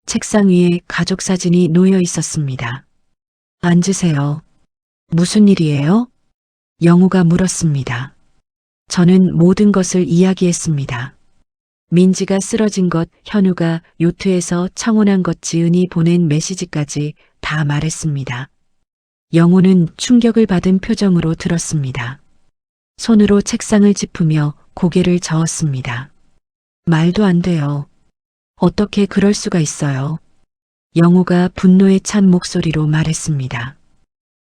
책상 위에 가족 사진이 놓여 있었습니다. 앉으세요. 무슨 일이에요? 영우가 물었습니다. 저는 모든 것을 이야기했습니다. 민지가 쓰러진 것, 현우가 요트에서 청혼한 것, 지은이 보낸 메시지까지 다 말했습니다. 영우는 충격을 받은 표정으로 들었습니다. 손으로 책상을 짚으며 고개를 저었습니다. 말도 안 돼요. 어떻게 그럴 수가 있어요? 영우가 분노에 찬 목소리로 말했습니다.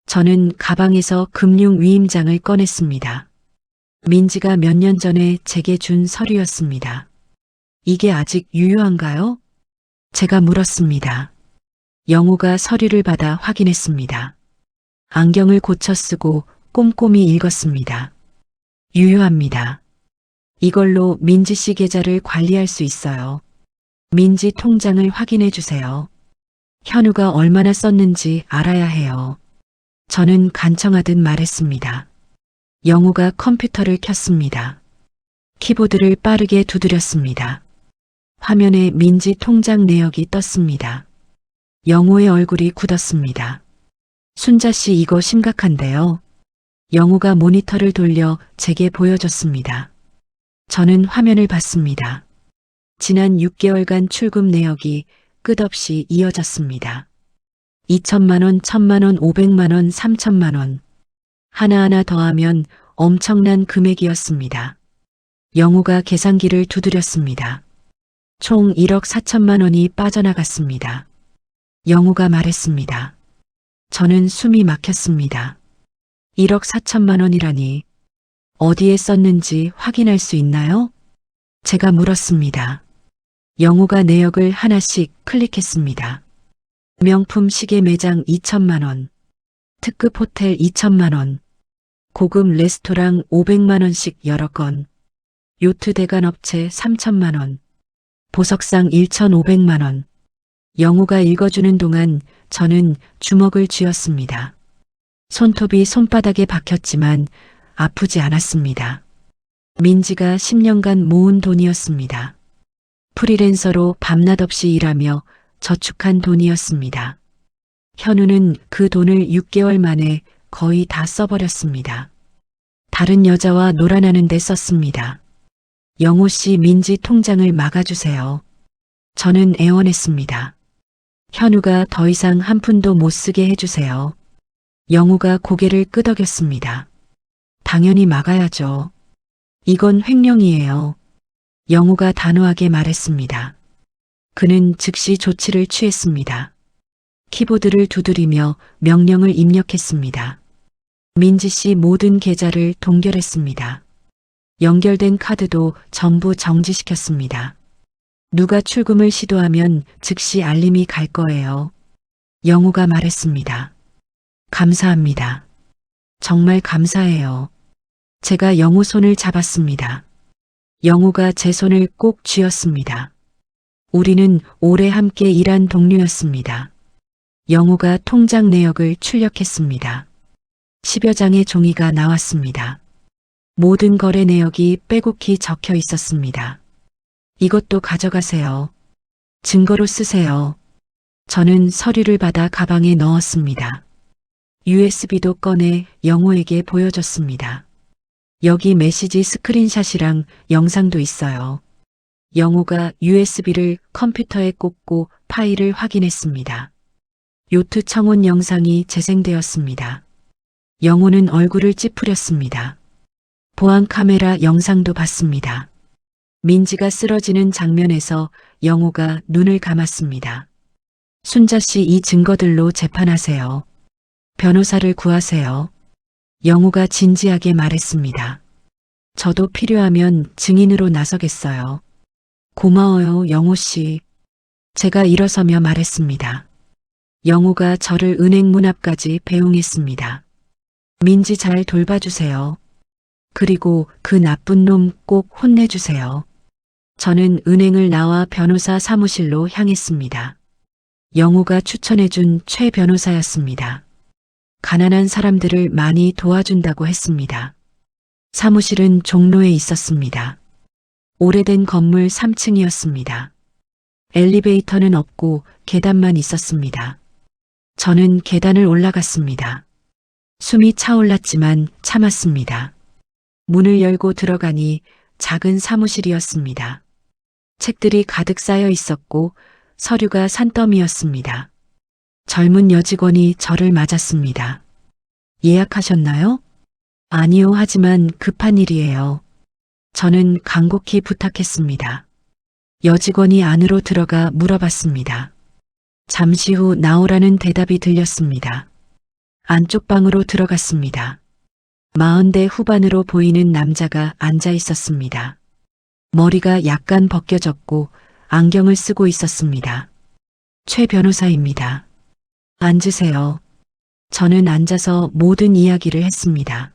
저는 가방에서 금융 위임장을 꺼냈습니다. 민지가 몇 년 전에 제게 준 서류였습니다. 이게 아직 유효한가요? 제가 물었습니다. 영우가 서류를 받아 확인했습니다. 안경을 고쳐 쓰고 꼼꼼히 읽었습니다. 유효합니다. 이걸로 민지 씨 계좌를 관리할 수 있어요. 민지 통장을 확인해 주세요. 현우가 얼마나 썼는지 알아야 해요. 저는 간청하듯 말했습니다. 영우가 컴퓨터를 켰습니다. 키보드를 빠르게 두드렸습니다. 화면에 민지 통장 내역이 떴습니다. 영우의 얼굴이 굳었습니다. 순자 씨, 이거 심각한데요. 영우가 모니터를 돌려 제게 보여줬습니다. 저는 화면을 봤습니다. 지난 6개월간 출금 내역이 끝없이 이어졌습니다. 2천만 원, 1천만 원, 500만 원, 3천만 원. 하나하나 더하면 엄청난 금액이었습니다. 영우가 계산기를 두드렸습니다. 총 1억 4천만 원이 빠져나갔습니다. 영우가 말했습니다. 저는 숨이 막혔습니다. 1억 4천만 원이라니 어디에 썼는지 확인할 수 있나요? 제가 물었습니다. 영우가 내역을 하나씩 클릭했습니다. 명품 시계 매장 2천만 원, 특급 호텔 2천만 원, 고급 레스토랑 500만 원씩 여러 건, 요트 대관 업체 3천만 원, 보석상 1,500만 원. 영우가 읽어주는 동안 저는 주먹을 쥐었습니다. 손톱이 손바닥에 박혔지만 아프지 않았습니다. 민지가 10년간 모은 돈이었습니다. 프리랜서로 밤낮 없이 일하며 저축한 돈이었습니다. 현우는 그 돈을 6개월 만에 거의 다 써버렸습니다. 다른 여자와 놀아나는 데 썼습니다. 영우 씨, 민지 통장을 막아주세요. 저는 애원했습니다. 현우가 더 이상 한 푼도 못 쓰게 해주세요. 영우가 고개를 끄덕였습니다. 당연히 막아야죠. 이건 횡령이에요. 영우가 단호하게 말했습니다. 그는 즉시 조치를 취했습니다. 키보드를 두드리며 명령을 입력했습니다. 민지 씨 모든 계좌를 동결했습니다. 연결된 카드도 전부 정지시켰습니다. 누가 출금을 시도하면 즉시 알림이 갈 거예요. 영우가 말했습니다. 감사합니다. 정말 감사해요. 제가 영우 손을 잡았습니다. 영우가 제 손을 꼭 쥐었습니다. 우리는 오래 함께 일한 동료였습니다. 영우가 통장 내역을 출력했습니다. 10여 장의 종이가 나왔습니다. 모든 거래 내역이 빼곡히 적혀 있었습니다. 이것도 가져가세요. 증거로 쓰세요. 저는 서류를 받아 가방에 넣었습니다. USB도 꺼내 영우에게 보여줬습니다. 여기 메시지 스크린샷이랑 영상도 있어요. 영우가 USB를 컴퓨터에 꽂고 파일을 확인했습니다. 요트 청혼 영상이 재생되었습니다. 영우는 얼굴을 찌푸렸습니다. 보안 카메라 영상도 봤습니다. 민지가 쓰러지는 장면에서 영우가 눈을 감았습니다. 순자 씨, 이 증거들로 재판하세요. 변호사를 구하세요. 영우가 진지하게 말했습니다. 저도 필요하면 증인으로 나서겠어요. 고마워요, 영우 씨. 제가 일어서며 말했습니다. 영우가 저를 은행 문 앞까지 배웅했습니다. 민지 잘 돌봐주세요. 그리고 그 나쁜 놈 꼭 혼내주세요. 저는 은행을 나와 변호사 사무실로 향했습니다. 영우가 추천해준 최 변호사였습니다. 가난한 사람들을 많이 도와준다고 했습니다. 사무실은 종로에 있었습니다. 오래된 건물 3층이었습니다. 엘리베이터는 없고 계단만 있었습니다. 저는 계단을 올라갔습니다. 숨이 차올랐지만 참았습니다. 문을 열고 들어가니 작은 사무실이었습니다. 책들이 가득 쌓여 있었고 서류가 산더미였습니다. 젊은 여직원이 저를 맞았습니다. 예약하셨나요? 아니요, 하지만 급한 일이에요. 저는 간곡히 부탁했습니다. 여직원이 안으로 들어가 물어봤습니다. 잠시 후 나오라는 대답이 들렸습니다. 안쪽 방으로 들어갔습니다. 40대 후반으로 보이는 남자가 앉아 있었습니다. 머리가 약간 벗겨졌고 안경을 쓰고 있었습니다. 최 변호사입니다. 앉으세요. 저는 앉아서 모든 이야기를 했습니다.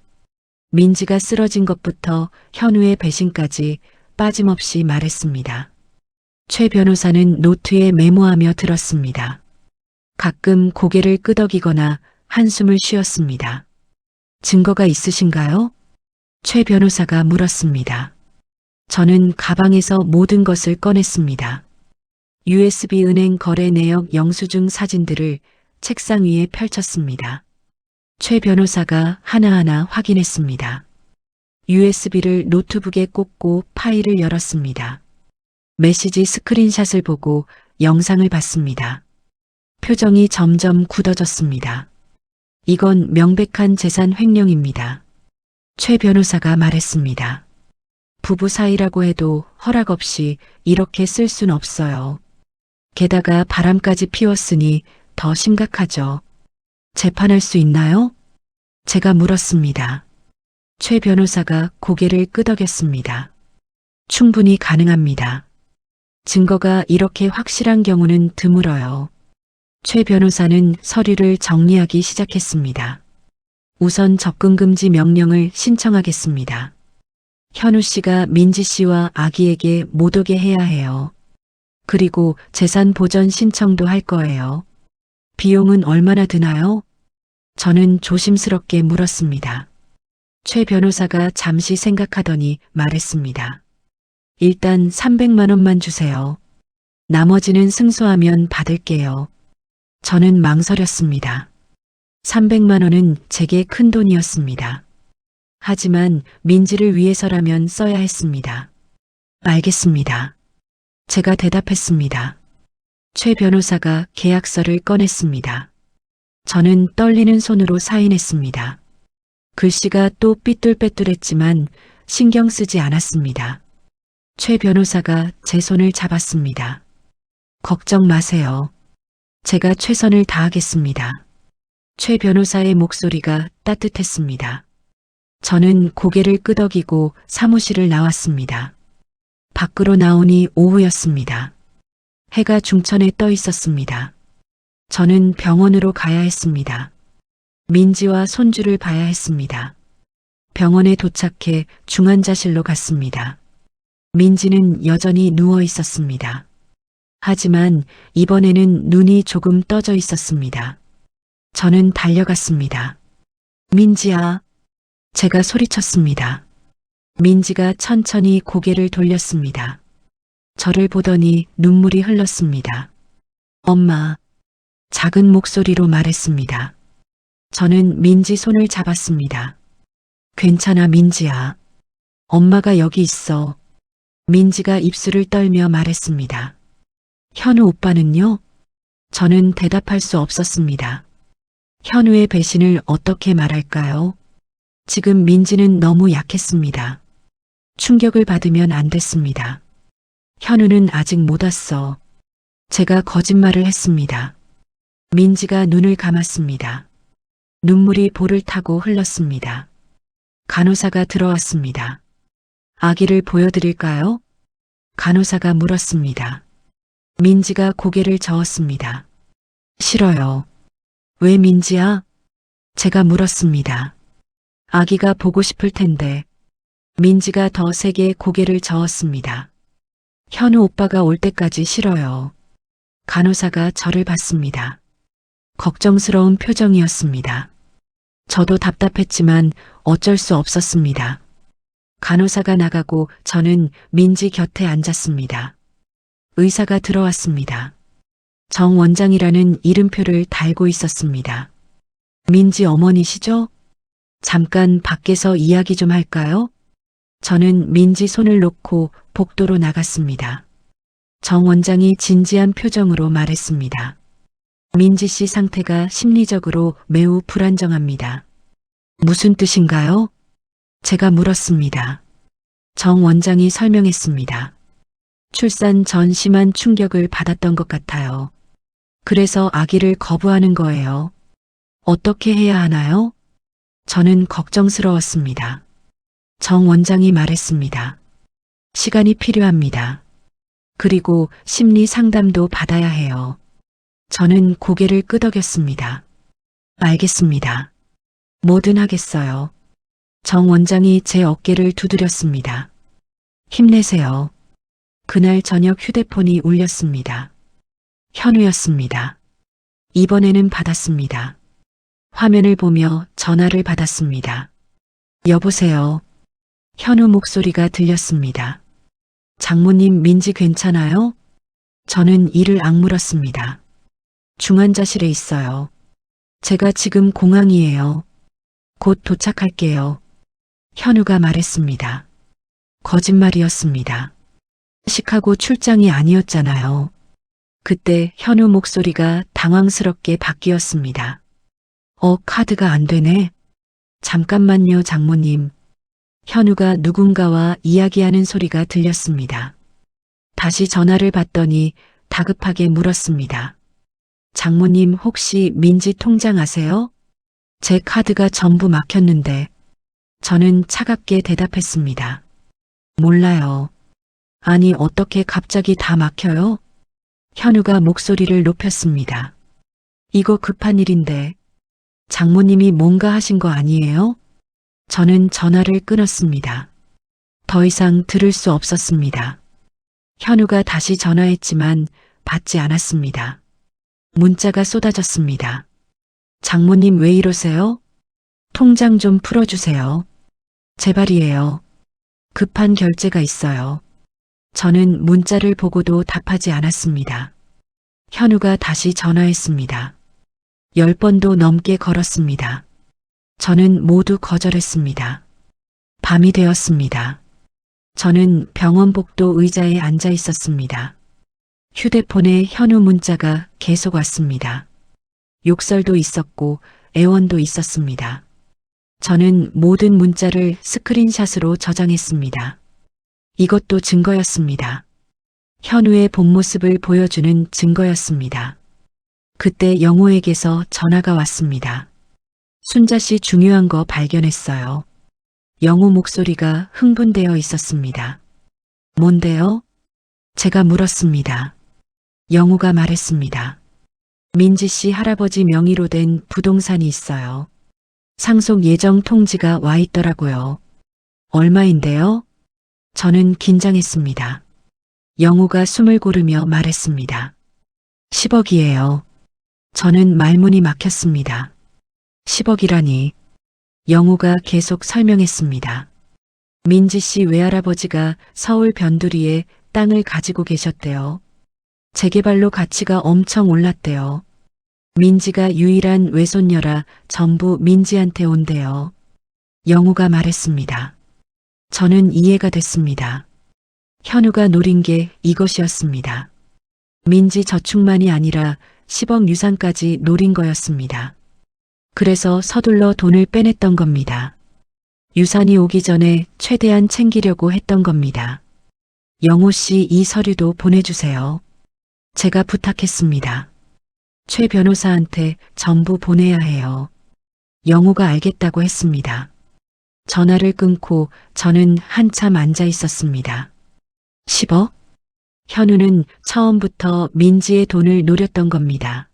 민지가 쓰러진 것부터 현우의 배신까지 빠짐없이 말했습니다. 최 변호사는 노트에 메모하며 들었습니다. 가끔 고개를 끄덕이거나 한숨을 쉬었습니다. 증거가 있으신가요? 최 변호사가 물었습니다. 저는 가방에서 모든 것을 꺼냈습니다. USB 은행 거래 내역 영수증 사진들을 책상 위에 펼쳤습니다. 최 변호사가 하나하나 확인했습니다. USB를 노트북에 꽂고 파일을 열었습니다. 메시지 스크린샷을 보고 영상을 봤습니다. 표정이 점점 굳어졌습니다. 이건 명백한 재산 횡령입니다. 최 변호사가 말했습니다. 부부 사이라고 해도 허락 없이 이렇게 쓸 순 없어요. 게다가 바람까지 피웠으니 더 심각하죠. 재판할 수 있나요? 제가 물었습니다. 최 변호사가 고개를 끄덕였습니다. 충분히 가능합니다. 증거가 이렇게 확실한 경우는 드물어요. 최 변호사는 서류를 정리하기 시작했습니다. 우선 접근금지 명령을 신청하겠습니다. 현우 씨가 민지 씨와 아기에게 못 오게 해야 해요. 그리고 재산 보전 신청도 할 거예요. 비용은 얼마나 드나요? 저는 조심스럽게 물었습니다. 최 변호사가 잠시 생각하더니 말했습니다. 일단 300만 원만 주세요. 나머지는 승소하면 받을게요. 저는 망설였습니다. 300만 원은 제게 큰 돈이었습니다. 하지만 민지를 위해서라면 써야 했습니다. 알겠습니다. 제가 대답했습니다. 최 변호사가 계약서를 꺼냈습니다. 저는 떨리는 손으로 사인했습니다. 글씨가 또 삐뚤빼뚤했지만 신경 쓰지 않았습니다. 최 변호사가 제 손을 잡았습니다. 걱정 마세요. 제가 최선을 다하겠습니다. 최 변호사의 목소리가 따뜻했습니다. 저는 고개를 끄덕이고 사무실을 나왔습니다. 밖으로 나오니 오후였습니다. 해가 중천에 떠 있었습니다. 저는 병원으로 가야 했습니다. 민지와 손주를 봐야 했습니다. 병원에 도착해 중환자실로 갔습니다. 민지는 여전히 누워 있었습니다. 하지만 이번에는 눈이 조금 떠져 있었습니다. 저는 달려갔습니다. 민지야. 제가 소리쳤습니다. 민지가 천천히 고개를 돌렸습니다. 저를 보더니 눈물이 흘렀습니다. 엄마. 작은 목소리로 말했습니다. 저는 민지 손을 잡았습니다. 괜찮아, 민지야. 엄마가 여기 있어. 민지가 입술을 떨며 말했습니다. 현우 오빠는요? 저는 대답할 수 없었습니다. 현우의 배신을 어떻게 말할까요? 지금 민지는 너무 약했습니다. 충격을 받으면 안 됐습니다. 현우는 아직 못 왔어. 제가 거짓말을 했습니다. 민지가 눈을 감았습니다. 눈물이 볼을 타고 흘렀습니다. 간호사가 들어왔습니다. 아기를 보여드릴까요? 간호사가 물었습니다. 민지가 고개를 저었습니다. 싫어요. 왜 민지야? 제가 물었습니다. 아기가 보고 싶을 텐데. 민지가 더 세게 고개를 저었습니다. 현우 오빠가 올 때까지 싫어요. 간호사가 저를 봤습니다. 걱정스러운 표정이었습니다. 저도 답답했지만 어쩔 수 없었습니다. 간호사가 나가고 저는 민지 곁에 앉았습니다. 의사가 들어왔습니다. 정 원장이라는 이름표를 달고 있었습니다. 민지 어머니시죠? 잠깐 밖에서 이야기 좀 할까요? 저는 민지 손을 놓고 복도로 나갔습니다. 정 원장이 진지한 표정으로 말했습니다. 민지 씨 상태가 심리적으로 매우 불안정합니다. 무슨 뜻인가요? 제가 물었습니다. 정 원장이 설명했습니다. 출산 전 심한 충격을 받았던 것 같아요. 그래서 아기를 거부하는 거예요. 어떻게 해야 하나요? 저는 걱정스러웠습니다. 정 원장이 말했습니다. 시간이 필요합니다. 그리고 심리 상담도 받아야 해요. 저는 고개를 끄덕였습니다. 알겠습니다. 뭐든 하겠어요. 정 원장이 제 어깨를 두드렸습니다. 힘내세요. 그날 저녁 휴대폰이 울렸습니다. 현우였습니다. 이번에는 받았습니다. 화면을 보며 전화를 받았습니다. 여보세요. 현우 목소리가 들렸습니다. 장모님 민지 괜찮아요? 저는 이를 악물었습니다. 중환자실에 있어요. 제가 지금 공항이에요. 곧 도착할게요. 현우가 말했습니다. 거짓말이었습니다. 시카고 출장이 아니었잖아요. 그때 현우 목소리가 당황스럽게 바뀌었습니다. 카드가 안 되네. 잠깐만요, 장모님. 현우가 누군가와 이야기하는 소리가 들렸습니다. 다시 전화를 받더니 다급하게 물었습니다. 장모님 혹시 민지 통장 아세요? 제 카드가 전부 막혔는데. 저는 차갑게 대답했습니다. 몰라요. 아니 어떻게 갑자기 다 막혀요? 현우가 목소리를 높였습니다. 이거 급한 일인데. 장모님이 뭔가 하신 거 아니에요? 저는 전화를 끊었습니다. 더 이상 들을 수 없었습니다. 현우가 다시 전화했지만 받지 않았습니다. 문자가 쏟아졌습니다. 장모님 왜 이러세요? 통장 좀 풀어주세요. 제발이에요. 급한 결제가 있어요. 저는 문자를 보고도 답하지 않았습니다. 현우가 다시 전화했습니다. 10번도 넘게 걸었습니다. 저는 모두 거절했습니다. 밤이 되었습니다. 저는 병원 복도 의자에 앉아 있었습니다. 휴대폰에 현우 문자가 계속 왔습니다. 욕설도 있었고 애원도 있었습니다. 저는 모든 문자를 스크린샷으로 저장했습니다. 이것도 증거였습니다. 현우의 본 모습을 보여주는 증거였습니다. 그때 영호에게서 전화가 왔습니다. 순자 씨 중요한 거 발견했어요. 영호 목소리가 흥분되어 있었습니다. 뭔데요? 제가 물었습니다. 영호가 말했습니다. 민지 씨 할아버지 명의로 된 부동산이 있어요. 상속 예정 통지가 와 있더라고요. 얼마인데요? 저는 긴장했습니다. 영호가 숨을 고르며 말했습니다. 10억이에요. 저는 말문이 막혔습니다. 10억이라니. 영호가 계속 설명했습니다. 민지 씨 외할아버지가 서울 변두리에 땅을 가지고 계셨대요. 재개발로 가치가 엄청 올랐대요. 민지가 유일한 외손녀라 전부 민지한테 온대요. 영호가 말했습니다. 저는 이해가 됐습니다. 현우가 노린 게 이것이었습니다. 민지 저축만이 아니라 10억 유산까지 노린 거였습니다. 그래서 서둘러 돈을 빼냈던 겁니다. 유산이 오기 전에 최대한 챙기려고 했던 겁니다. 영호 씨 이 서류도 보내주세요. 제가 부탁했습니다. 최 변호사한테 전부 보내야 해요. 영호가 알겠다고 했습니다. 전화를 끊고 저는 한참 앉아 있었습니다. 10억? 현우는 처음부터 민지의 돈을 노렸던 겁니다.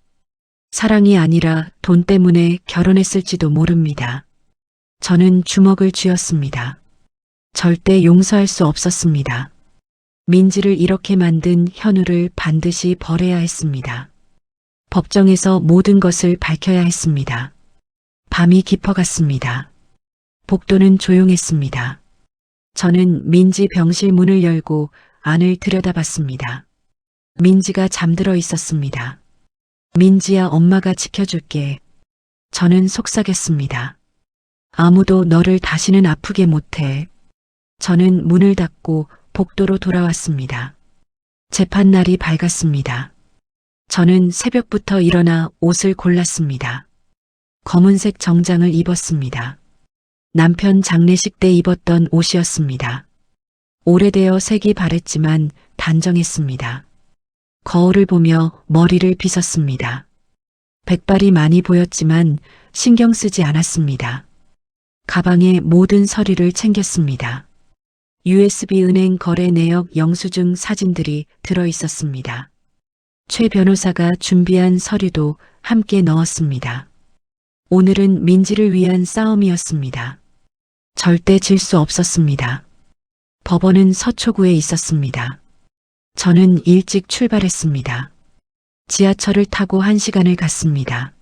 사랑이 아니라 돈 때문에 결혼했을지도 모릅니다. 저는 주먹을 쥐었습니다. 절대 용서할 수 없었습니다. 민지를 이렇게 만든 현우를 반드시 벌해야 했습니다. 법정에서 모든 것을 밝혀야 했습니다. 밤이 깊어갔습니다. 복도는 조용했습니다. 저는 민지 병실 문을 열고 안을 들여다봤습니다. 민지가 잠들어 있었습니다. 민지야, 엄마가 지켜줄게. 저는 속삭였습니다. 아무도 너를 다시는 아프게 못해. 저는 문을 닫고 복도로 돌아왔습니다. 재판날이 밝았습니다. 저는 새벽부터 일어나 옷을 골랐습니다. 검은색 정장을 입었습니다. 남편 장례식 때 입었던 옷이었습니다. 오래되어 색이 바랬지만 단정했습니다. 거울을 보며 머리를 빗었습니다. 백발이 많이 보였지만 신경 쓰지 않았습니다. 가방에 모든 서류를 챙겼습니다. USB 은행 거래 내역 영수증 사진들이 들어 있었습니다. 최 변호사가 준비한 서류도 함께 넣었습니다. 오늘은 민지를 위한 싸움이었습니다. 절대 질 수 없었습니다. 법원은 서초구에 있었습니다. 저는 일찍 출발했습니다. 지하철을 타고 1시간을 갔습니다.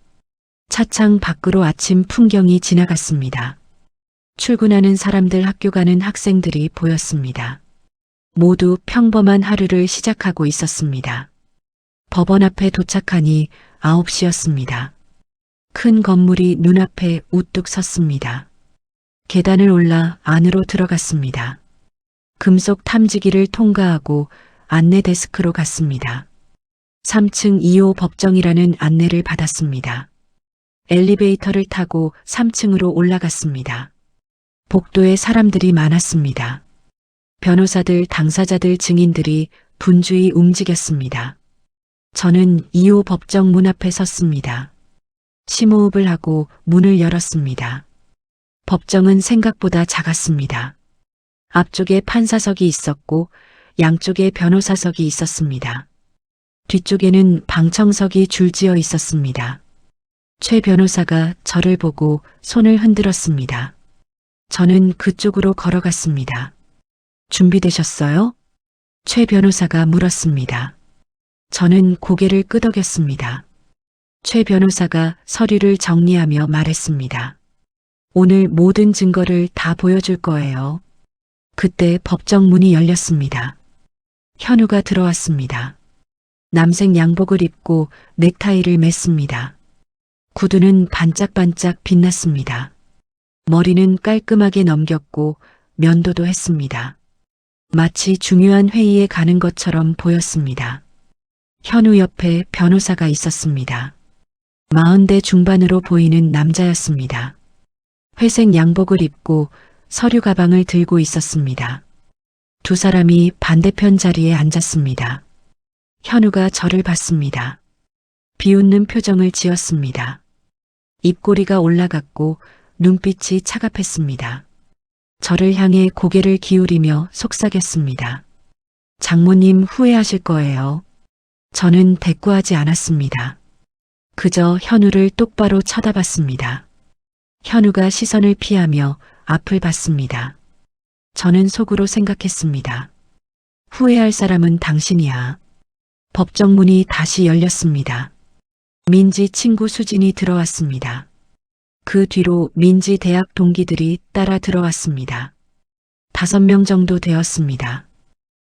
차창 밖으로 아침 풍경이 지나갔습니다. 출근하는 사람들, 학교 가는 학생들이 보였습니다. 모두 평범한 하루를 시작하고 있었습니다. 법원 앞에 도착하니 9시였습니다. 큰 건물이 눈앞에 우뚝 섰습니다. 계단을 올라 안으로 들어갔습니다. 금속 탐지기를 통과하고 안내 데스크로 갔습니다. 3층 2호 법정이라는 안내를 받았습니다. 엘리베이터를 타고 3층으로 올라갔습니다. 복도에 사람들이 많았습니다. 변호사들, 당사자들, 증인들이 분주히 움직였습니다. 저는 2호 법정 문 앞에 섰습니다. 심호흡을 하고 문을 열었습니다. 법정은 생각보다 작았습니다. 앞쪽에 판사석이 있었고 양쪽에 변호사석이 있었습니다. 뒤쪽에는 방청석이 줄지어 있었습니다. 최 변호사가 저를 보고 손을 흔들었습니다. 저는 그쪽으로 걸어갔습니다. 준비되셨어요? 최 변호사가 물었습니다. 저는 고개를 끄덕였습니다. 최 변호사가 서류를 정리하며 말했습니다. 오늘 모든 증거를 다 보여줄 거예요. 그때 법정 문이 열렸습니다. 현우가 들어왔습니다. 남색 양복을 입고 넥타이를 맸습니다. 구두는 반짝반짝 빛났습니다. 머리는 깔끔하게 넘겼고 면도도 했습니다. 마치 중요한 회의에 가는 것처럼 보였습니다. 현우 옆에 변호사가 있었습니다. 40대 중반으로 보이는 남자였습니다. 회색 양복을 입고 서류 가방을 들고 있었습니다. 두 사람이 반대편 자리에 앉았습니다. 현우가 저를 봤습니다. 비웃는 표정을 지었습니다. 입꼬리가 올라갔고 눈빛이 차갑했습니다. 저를 향해 고개를 기울이며 속삭였습니다. 장모님 후회하실 거예요. 저는 대꾸하지 않았습니다. 그저 현우를 똑바로 쳐다봤습니다. 현우가 시선을 피하며 앞을 봤습니다. 저는 속으로 생각했습니다. 후회할 사람은 당신이야. 법정 문이 다시 열렸습니다. 민지 친구 수진이 들어왔습니다. 그 뒤로 민지 대학 동기들이 따라 들어왔습니다. 5명 정도 되었습니다.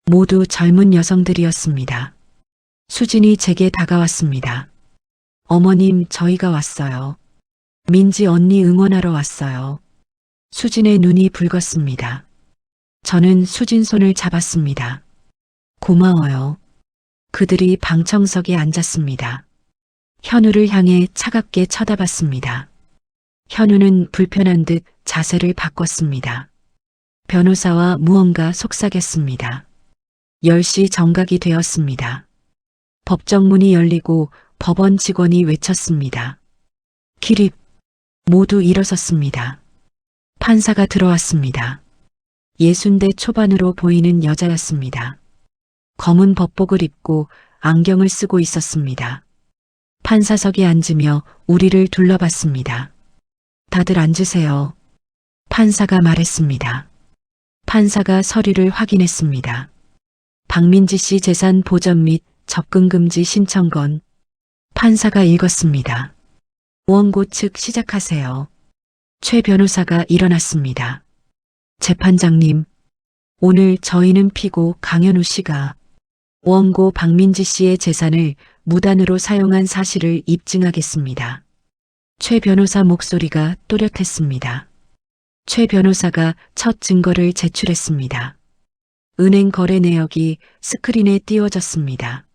모두 젊은 여성들이었습니다. 수진이 제게 다가왔습니다. 어머님, 저희가 왔어요. 민지 언니 응원하러 왔어요. 수진의 눈이 붉었습니다. 저는 수진 손을 잡았습니다. 고마워요. 그들이 방청석에 앉았습니다. 현우를 향해 차갑게 쳐다봤습니다. 현우는 불편한 듯 자세를 바꿨습니다. 변호사와 무언가 속삭였습니다. 10시 정각이 되었습니다. 법정 문이 열리고 법원 직원이 외쳤습니다. 기립. 모두 일어섰습니다. 판사가 들어왔습니다. 60대 초반으로 보이는 여자였습니다. 검은 법복을 입고 안경을 쓰고 있었습니다. 판사석에 앉으며 우리를 둘러봤습니다. 다들 앉으세요. 판사가 말했습니다. 판사가 서류를 확인했습니다. 박민지 씨 재산 보전 및 접근 금지 신청건. 판사가 읽었습니다. 원고 측 시작하세요. 최 변호사가 일어났습니다. 재판장님, 오늘 저희는 피고 강현우 씨가 원고 박민지 씨의 재산을 무단으로 사용한 사실을 입증하겠습니다. 최 변호사 목소리가 또렷했습니다. 최 변호사가 첫 증거를 제출했습니다. 은행 거래 내역이 스크린에 띄워졌습니다.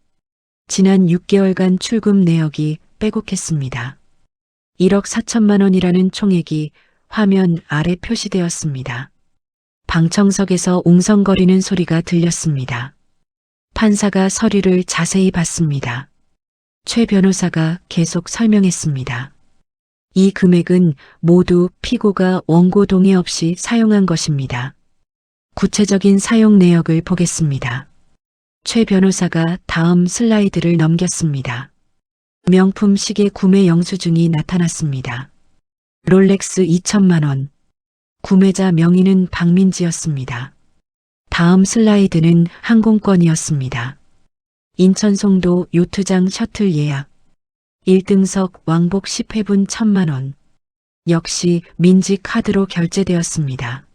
지난 6개월간 출금 내역이 빼곡했습니다. 1억 4천만 원이라는 총액이 화면 아래 표시되었습니다. 방청석에서 웅성거리는 소리가 들렸습니다. 판사가 서류를 자세히 봤습니다. 최 변호사가 계속 설명했습니다. 이 금액은 모두 피고가 원고 동의 없이 사용한 것입니다. 구체적인 사용 내역을 보겠습니다. 최 변호사가 다음 슬라이드를 넘겼습니다. 명품 시계 구매 영수증이 나타났습니다. 롤렉스 2천만 원. 구매자 명의는 박민지였습니다. 다음 슬라이드는 항공권이었습니다. 인천 송도 요트장 셔틀 예약. 1등석 왕복 10회분 1,000만 원. 역시 민지 카드로 결제되었습니다.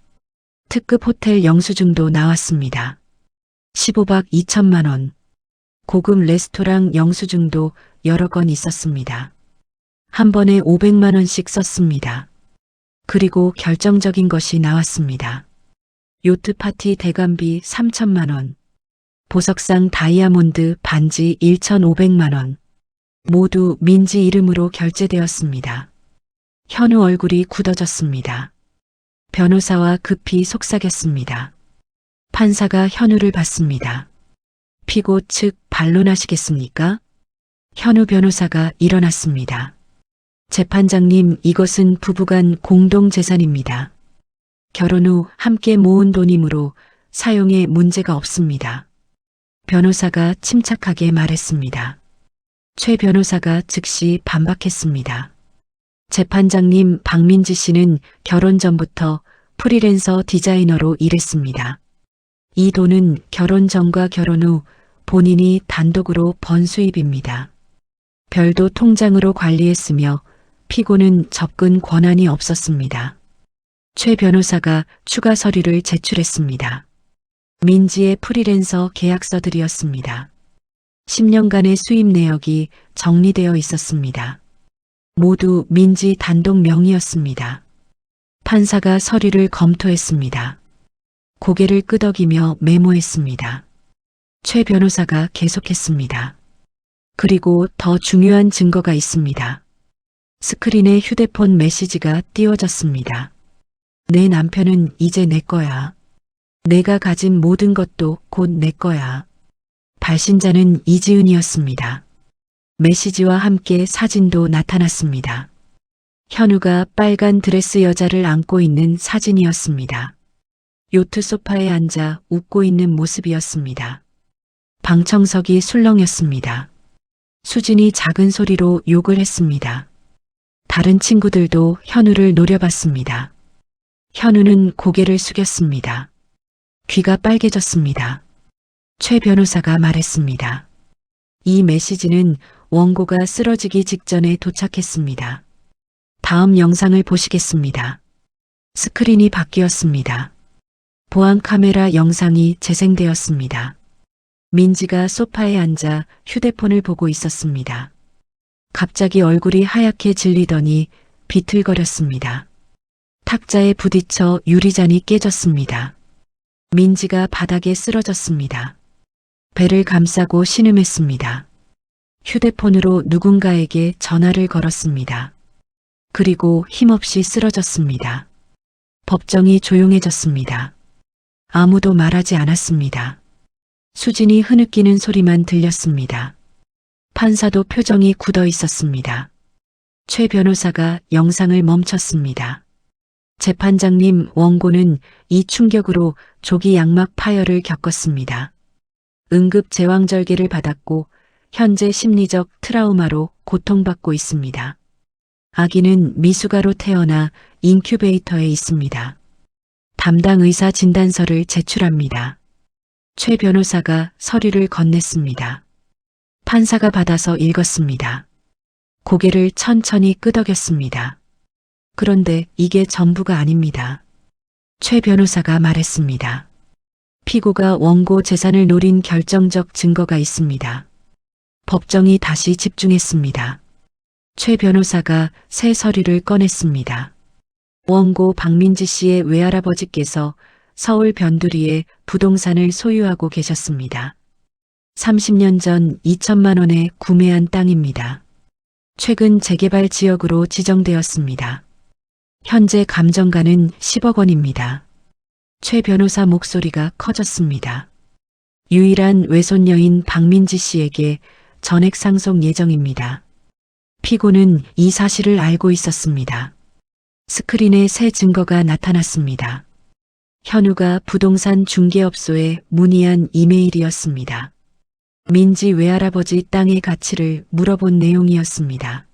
특급 호텔 영수증도 나왔습니다. 15박 2천만 원. 고급 레스토랑 영수증도 여러 건 있었습니다. 한 번에 500만 원씩 썼습니다. 그리고 결정적인 것이 나왔습니다. 요트 파티 대관비 3천만 원. 보석상 다이아몬드 반지 1,500만 원. 모두 민지 이름으로 결제되었습니다. 현우 얼굴이 굳어졌습니다. 변호사와 급히 속삭였습니다. 판사가 현우를 봤습니다. 피고 측 반론하시겠습니까? 현우 변호사가 일어났습니다. 재판장님, 이것은 부부간 공동재산입니다. 결혼 후 함께 모은 돈이므로 사용에 문제가 없습니다. 변호사가 침착하게 말했습니다. 최 변호사가 즉시 반박했습니다. 재판장님, 박민지 씨는 결혼 전부터 프리랜서 디자이너로 일했습니다. 이 돈은 결혼 전과 결혼 후 본인이 단독으로 번 수입입니다. 별도 통장으로 관리했으며 피고는 접근 권한이 없었습니다. 최 변호사가 추가 서류를 제출했습니다. 민지의 프리랜서 계약서들이었습니다. 10년간의 수입 내역이 정리되어 있었습니다. 모두 민지 단독 명의였습니다. 판사가 서류를 검토했습니다. 고개를 끄덕이며 메모했습니다. 최 변호사가 계속했습니다. 그리고 더 중요한 증거가 있습니다. 스크린에 휴대폰 메시지가 띄워졌습니다. 내 남편은 이제 내 거야. 내가 가진 모든 것도 곧 내 거야. 발신자는 이지은이었습니다. 메시지와 함께 사진도 나타났습니다. 현우가 빨간 드레스 여자를 안고 있는 사진이었습니다. 요트 소파에 앉아 웃고 있는 모습이었습니다. 방청석이 술렁였습니다. 수진이 작은 소리로 욕을 했습니다. 다른 친구들도 현우를 노려봤습니다. 현우는 고개를 숙였습니다. 귀가 빨개졌습니다. 최 변호사가 말했습니다. 이 메시지는 원고가 쓰러지기 직전에 도착했습니다. 다음 영상을 보시겠습니다. 스크린이 바뀌었습니다. 보안 카메라 영상이 재생되었습니다. 민지가 소파에 앉아 휴대폰을 보고 있었습니다. 갑자기 얼굴이 하얗게 질리더니 비틀거렸습니다. 탁자에 부딪혀 유리잔이 깨졌습니다. 민지가 바닥에 쓰러졌습니다. 배를 감싸고 신음했습니다. 휴대폰으로 누군가에게 전화를 걸었습니다. 그리고 힘없이 쓰러졌습니다. 법정이 조용해졌습니다. 아무도 말하지 않았습니다. 수진이 흐느끼는 소리만 들렸습니다. 판사도 표정이 굳어 있었습니다. 최 변호사가 영상을 멈췄습니다. 재판장님, 원고는 이 충격으로 조기 양막 파열을 겪었습니다. 응급 제왕절개를 받았고 현재 심리적 트라우마로 고통받고 있습니다. 아기는 미숙아로 태어나 인큐베이터에 있습니다. 담당 의사 진단서를 제출합니다. 최 변호사가 서류를 건넸습니다. 판사가 받아서 읽었습니다. 고개를 천천히 끄덕였습니다. 그런데 이게 전부가 아닙니다. 최 변호사가 말했습니다. 피고가 원고 재산을 노린 결정적 증거가 있습니다. 법정이 다시 집중했습니다. 최 변호사가 새 서류를 꺼냈습니다. 원고 박민지 씨의 외할아버지께서 서울 변두리에 부동산을 소유하고 계셨습니다. 30년 전 2천만 원에 구매한 땅입니다. 최근 재개발 지역으로 지정되었습니다. 현재 감정가는 10억 원입니다. 최 변호사 목소리가 커졌습니다. 유일한 외손녀인 박민지 씨에게 전액 상속 예정입니다. 피고는 이 사실을 알고 있었습니다. 스크린에 새 증거가 나타났습니다. 현우가 부동산 중개업소에 문의한 이메일이었습니다. 민지 외할아버지 땅의 가치를 물어본 내용이었습니다.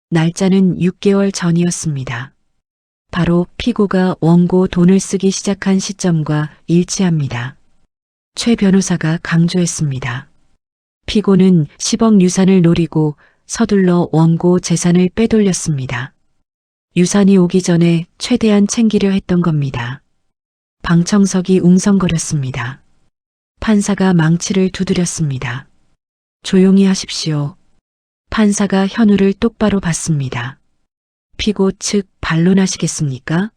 날짜는 6개월 전이었습니다. 바로 피고가 원고 돈을 쓰기 시작한 시점과 일치합니다. 최 변호사가 강조했습니다. 피고는 10억 유산을 노리고 서둘러 원고 재산을 빼돌렸습니다. 유산이 오기 전에 최대한 챙기려 했던 겁니다. 방청석이 웅성거렸습니다. 판사가 망치를 두드렸습니다. 조용히 하십시오. 판사가 현우를 똑바로 봤습니다. 피고 측 반론하시겠습니까?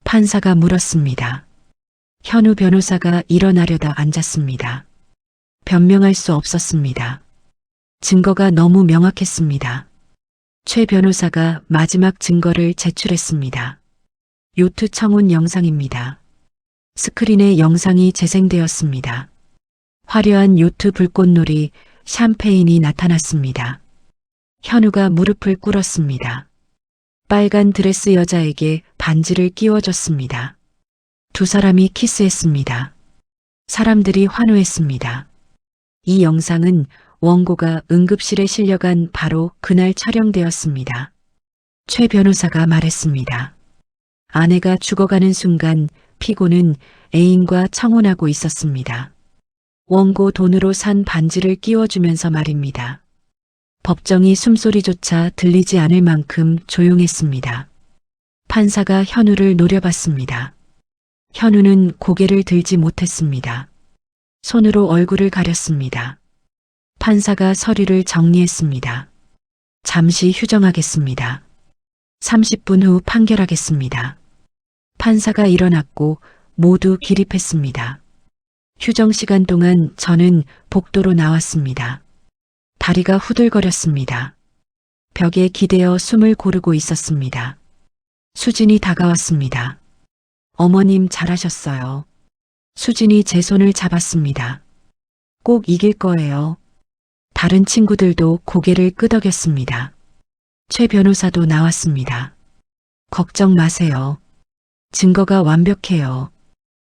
판사가 물었습니다. 현우 변호사가 일어나려다 앉았습니다. 변명할 수 없었습니다. 증거가 너무 명확했습니다. 최 변호사가 마지막 증거를 제출했습니다. 요트 청혼 영상입니다. 스크린에 영상이 재생되었습니다. 화려한 요트 불꽃놀이, 샴페인이 나타났습니다. 현우가 무릎을 꿇었습니다. 빨간 드레스 여자에게 반지를 끼워줬습니다. 두 사람이 키스했습니다. 사람들이 환호했습니다. 이 영상은 원고가 응급실에 실려간 바로 그날 촬영되었습니다. 최 변호사가 말했습니다. 아내가 죽어가는 순간 피고는 애인과 청혼하고 있었습니다. 원고 돈으로 산 반지를 끼워주면서 말입니다. 법정이 숨소리조차 들리지 않을 만큼 조용했습니다. 판사가 현우를 노려봤습니다. 현우는 고개를 들지 못했습니다. 손으로 얼굴을 가렸습니다. 판사가 서류를 정리했습니다. 잠시 휴정하겠습니다. 30분 후 판결하겠습니다. 판사가 일어났고 모두 기립했습니다. 휴정 시간 동안 저는 복도로 나왔습니다. 다리가 후들거렸습니다. 벽에 기대어 숨을 고르고 있었습니다. 수진이 다가왔습니다. 어머님 잘하셨어요. 수진이 제 손을 잡았습니다. 꼭 이길 거예요. 다른 친구들도 고개를 끄덕였습니다. 최 변호사도 나왔습니다. 걱정 마세요. 증거가 완벽해요.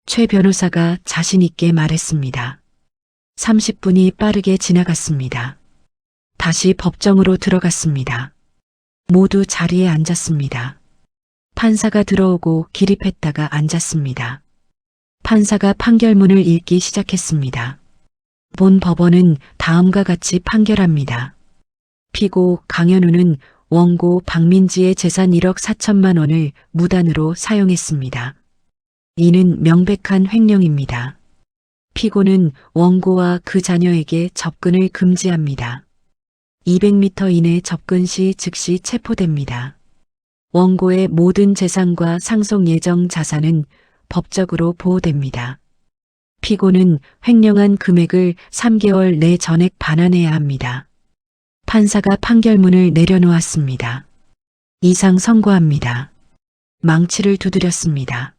최 변호사가 자신 있게 말했습니다. 30분이 빠르게 지나갔습니다. 다시 법정으로 들어갔습니다. 모두 자리에 앉았습니다. 판사가 들어오고 기립했다가 앉았습니다. 판사가 판결문을 읽기 시작했습니다. 본 법원은 다음과 같이 판결합니다. 피고 강현우는 원고 박민지의 재산 1억 4천만 원을 무단으로 사용했습니다. 이는 명백한 횡령입니다. 피고는 원고와 그 자녀에게 접근을 금지합니다. 200m 이내 접근 시 즉시 체포됩니다. 원고의 모든 재산과 상속 예정 자산은 법적으로 보호됩니다. 피고는 횡령한 금액을 3개월 내 전액 반환해야 합니다. 판사가 판결문을 내려놓았습니다. 이상 선고합니다. 망치를 두드렸습니다.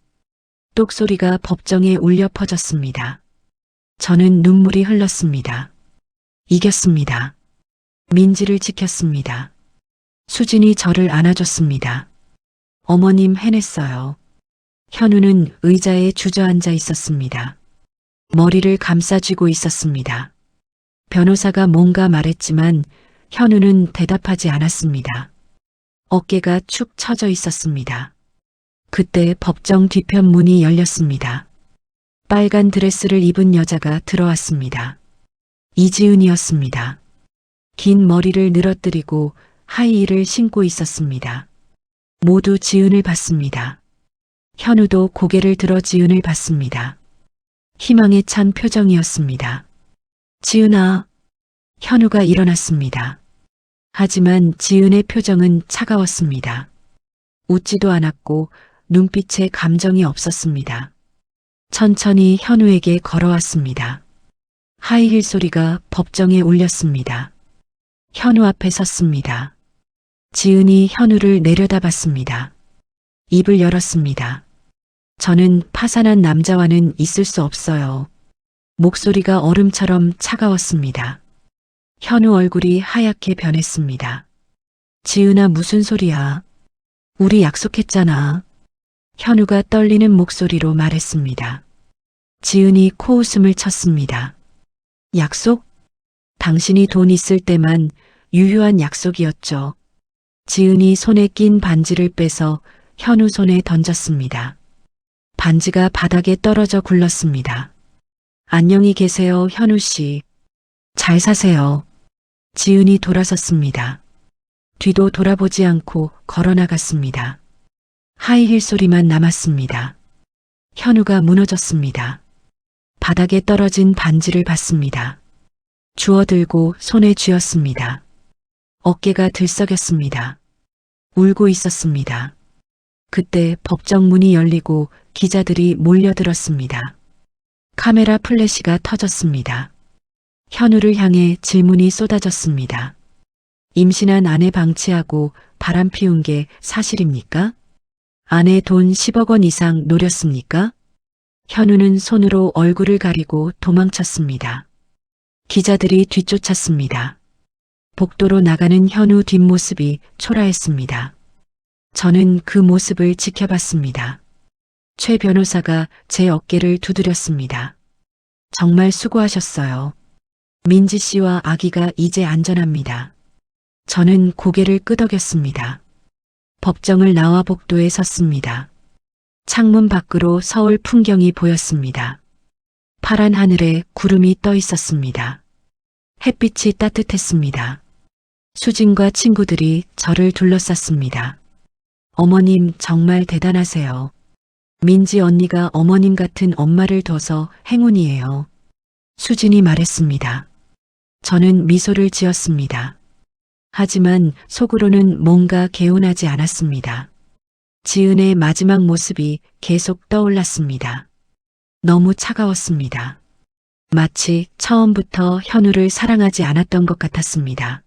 똑소리가 법정에 울려 퍼졌습니다. 저는 눈물이 흘렀습니다. 이겼습니다. 민지를 지켰습니다. 수진이 저를 안아줬습니다. 어머님 해냈어요. 현우는 의자에 주저앉아 있었습니다. 머리를 감싸쥐고 있었습니다. 변호사가 뭔가 말했지만 현우는 대답하지 않았습니다. 어깨가 축 처져 있었습니다. 그때 법정 뒤편 문이 열렸습니다. 빨간 드레스를 입은 여자가 들어왔습니다. 이지은이었습니다. 긴 머리를 늘어뜨리고 하이힐을 신고 있었습니다. 모두 지은을 봤습니다. 현우도 고개를 들어 지은을 봤습니다. 희망에 찬 표정이었습니다. 지은아. 현우가 일어났습니다. 하지만 지은의 표정은 차가웠습니다. 웃지도 않았고 눈빛에 감정이 없었습니다. 천천히 현우에게 걸어왔습니다. 하이힐 소리가 법정에 울렸습니다. 현우 앞에 섰습니다. 지은이 현우를 내려다봤습니다. 입을 열었습니다. 저는 파산한 남자와는 있을 수 없어요. 목소리가 얼음처럼 차가웠습니다. 현우 얼굴이 하얗게 변했습니다. 지은아, 무슨 소리야? 우리 약속했잖아. 현우가 떨리는 목소리로 말했습니다. 지은이 코웃음을 쳤습니다. 약속? 당신이 돈 있을 때만 유효한 약속이었죠. 지은이 손에 낀 반지를 빼서 현우 손에 던졌습니다. 반지가 바닥에 떨어져 굴렀습니다. 안녕히 계세요, 현우 씨. 잘 사세요. 지은이 돌아섰습니다. 뒤도 돌아보지 않고 걸어나갔습니다. 하이힐 소리만 남았습니다. 현우가 무너졌습니다. 바닥에 떨어진 반지를 봤습니다. 주워들고 손에 쥐었습니다. 어깨가 들썩였습니다. 울고 있었습니다. 그때 법정 문이 열리고 기자들이 몰려들었습니다. 카메라 플래시가 터졌습니다. 현우를 향해 질문이 쏟아졌습니다. 임신한 아내 방치하고 바람 피운 게 사실입니까? 아내 돈 10억 원 이상 노렸습니까? 현우는 손으로 얼굴을 가리고 도망쳤습니다. 기자들이 뒤쫓았습니다. 복도로 나가는 현우 뒷모습이 초라했습니다. 저는 그 모습을 지켜봤습니다. 최 변호사가 제 어깨를 두드렸습니다. 정말 수고하셨어요. 민지 씨와 아기가 이제 안전합니다. 저는 고개를 끄덕였습니다. 법정을 나와 복도에 섰습니다. 창문 밖으로 서울 풍경이 보였습니다. 파란 하늘에 구름이 떠 있었습니다. 햇빛이 따뜻했습니다. 수진과 친구들이 저를 둘러쌌습니다. 어머님 정말 대단하세요. 민지 언니가 어머님 같은 엄마를 둬서 행운이에요. 수진이 말했습니다. 저는 미소를 지었습니다. 하지만 속으로는 뭔가 개운하지 않았습니다. 지은의 마지막 모습이 계속 떠올랐습니다. 너무 차가웠습니다. 마치 처음부터 현우를 사랑하지 않았던 것 같았습니다.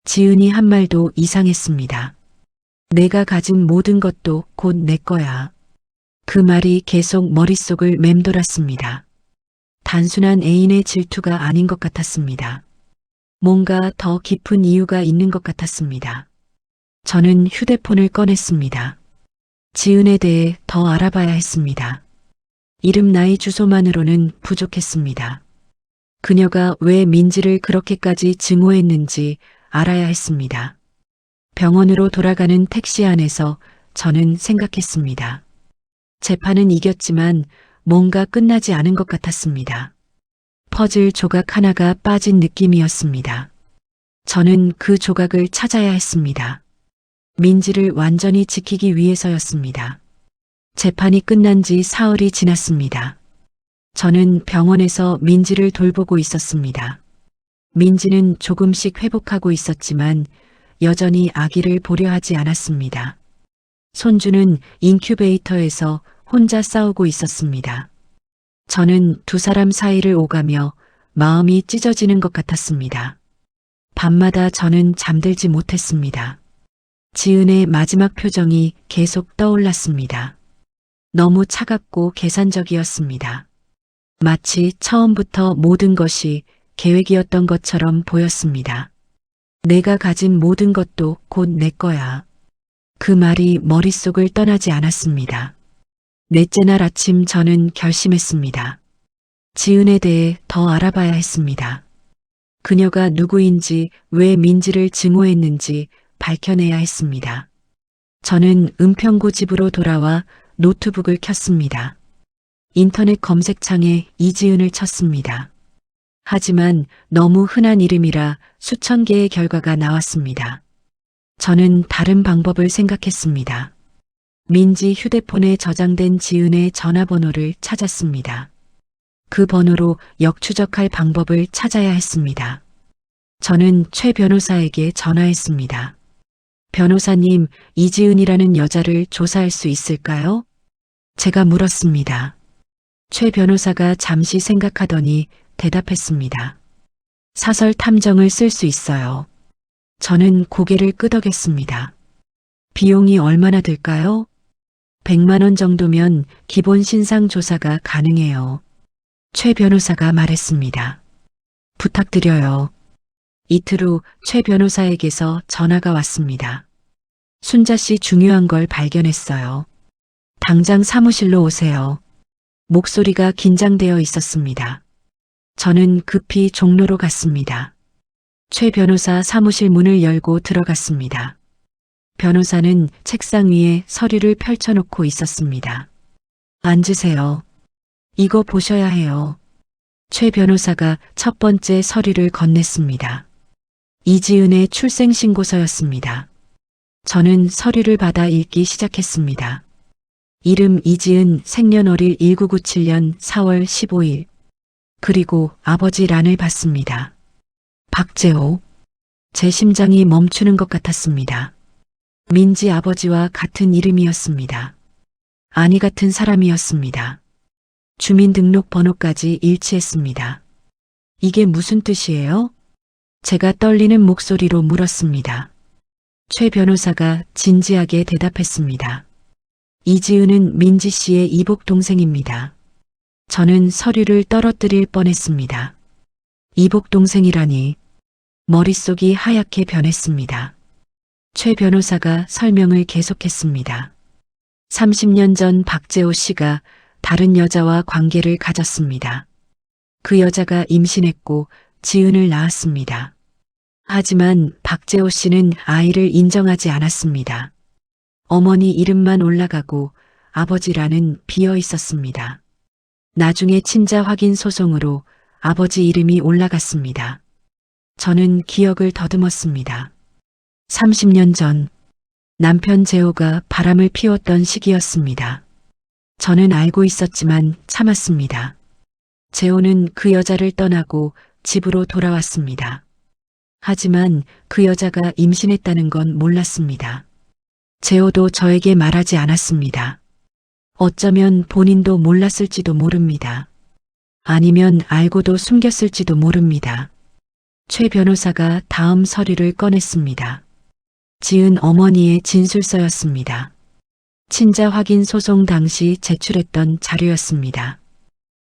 지은이 한 말도 이상했습니다. 내가 가진 모든 것도 곧 내 거야. 그 말이 계속 머릿속을 맴돌았습니다. 단순한 애인의 질투가 아닌 것 같았습니다. 뭔가 더 깊은 이유가 있는 것 같았습니다. 저는 휴대폰을 꺼냈습니다. 지은에 대해 더 알아봐야 했습니다. 이름, 나이, 주소만으로는 부족했습니다. 그녀가 왜 민지를 그렇게까지 증오했는지 알아야 했습니다. 병원으로 돌아가는 택시 안에서 저는 생각했습니다. 재판은 이겼지만 뭔가 끝나지 않은 것 같았습니다. 퍼즐 조각 하나가 빠진 느낌이었습니다. 저는 그 조각을 찾아야 했습니다. 민지를 완전히 지키기 위해서였습니다. 재판이 끝난 지 사흘이 지났습니다. 저는 병원에서 민지를 돌보고 있었습니다. 민지는 조금씩 회복하고 있었지만 여전히 아기를 보려 하지 않았습니다. 손주는 인큐베이터에서 혼자 싸우고 있었습니다. 저는 두 사람 사이를 오가며 마음이 찢어지는 것 같았습니다. 밤마다 저는 잠들지 못했습니다. 지은의 마지막 표정이 계속 떠올랐습니다. 너무 차갑고 계산적이었습니다. 마치 처음부터 모든 것이 계획이었던 것처럼 보였습니다. 내가 가진 모든 것도 곧 내 거야. 그 말이 머릿속을 떠나지 않았습니다. 넷째 날 아침 저는 결심했습니다. 지은에 대해 더 알아봐야 했습니다. 그녀가 누구인지, 왜 민지를 증오했는지 밝혀내야 했습니다. 저는 은평구 집으로 돌아와 노트북을 켰습니다. 인터넷 검색창에 이지은을 쳤습니다. 하지만 너무 흔한 이름이라 수천 개의 결과가 나왔습니다. 저는 다른 방법을 생각했습니다. 민지 휴대폰에 저장된 지은의 전화번호를 찾았습니다. 그 번호로 역추적할 방법을 찾아야 했습니다. 저는 최 변호사에게 전화했습니다. 변호사님, 이지은이라는 여자를 조사할 수 있을까요? 제가 물었습니다. 최 변호사가 잠시 생각하더니 대답했습니다. 사설 탐정을 쓸 수 있어요. 저는 고개를 끄덕였습니다. 비용이 얼마나 들까요? 100만 원 정도면 기본 신상 조사가 가능해요. 최 변호사가 말했습니다. 부탁드려요. 이틀 후 최 변호사에게서 전화가 왔습니다. 순자 씨 중요한 걸 발견했어요. 당장 사무실로 오세요. 목소리가 긴장되어 있었습니다. 저는 급히 종로로 갔습니다. 최 변호사 사무실 문을 열고 들어갔습니다. 변호사는 책상 위에 서류를 펼쳐놓고 있었습니다. 앉으세요. 이거 보셔야 해요. 최 변호사가 첫 번째 서류를 건넸습니다. 이지은의 출생신고서였습니다. 저는 서류를 받아 읽기 시작했습니다. 이름 이지은, 생년월일 1997년 4월 15일. 그리고 아버지 란을 봤습니다. 박재호. 제 심장이 멈추는 것 같았습니다. 민지 아버지와 같은 이름이었습니다. 아니 같은 사람이었습니다. 주민등록번호까지 일치했습니다. 이게 무슨 뜻이에요? 제가 떨리는 목소리로 물었습니다. 최 변호사가 진지하게 대답했습니다. 이지은은 민지 씨의 이복 동생입니다. 저는 서류를 떨어뜨릴 뻔했습니다. 이복 동생이라니. 머릿속이 하얗게 변했습니다. 최 변호사가 설명을 계속했습니다. 30년 전 박재호 씨가 다른 여자와 관계를 가졌습니다. 그 여자가 임신했고 지은을 낳았습니다. 하지만 박재호 씨는 아이를 인정하지 않았습니다. 어머니 이름만 올라가고 아버지라는 비어 있었습니다. 나중에 친자 확인 소송으로 아버지 이름이 올라갔습니다. 저는 기억을 더듬었습니다. 30년 전 남편 재호가 바람을 피웠던 시기였습니다. 저는 알고 있었지만 참았습니다. 재호는 그 여자를 떠나고 집으로 돌아왔습니다. 하지만 그 여자가 임신했다는 건 몰랐습니다. 재호도 저에게 말하지 않았습니다. 어쩌면 본인도 몰랐을지도 모릅니다. 아니면 알고도 숨겼을지도 모릅니다. 최 변호사가 다음 서류를 꺼냈습니다. 지은 어머니의 진술서였습니다. 친자 확인 소송 당시 제출했던 자료였습니다.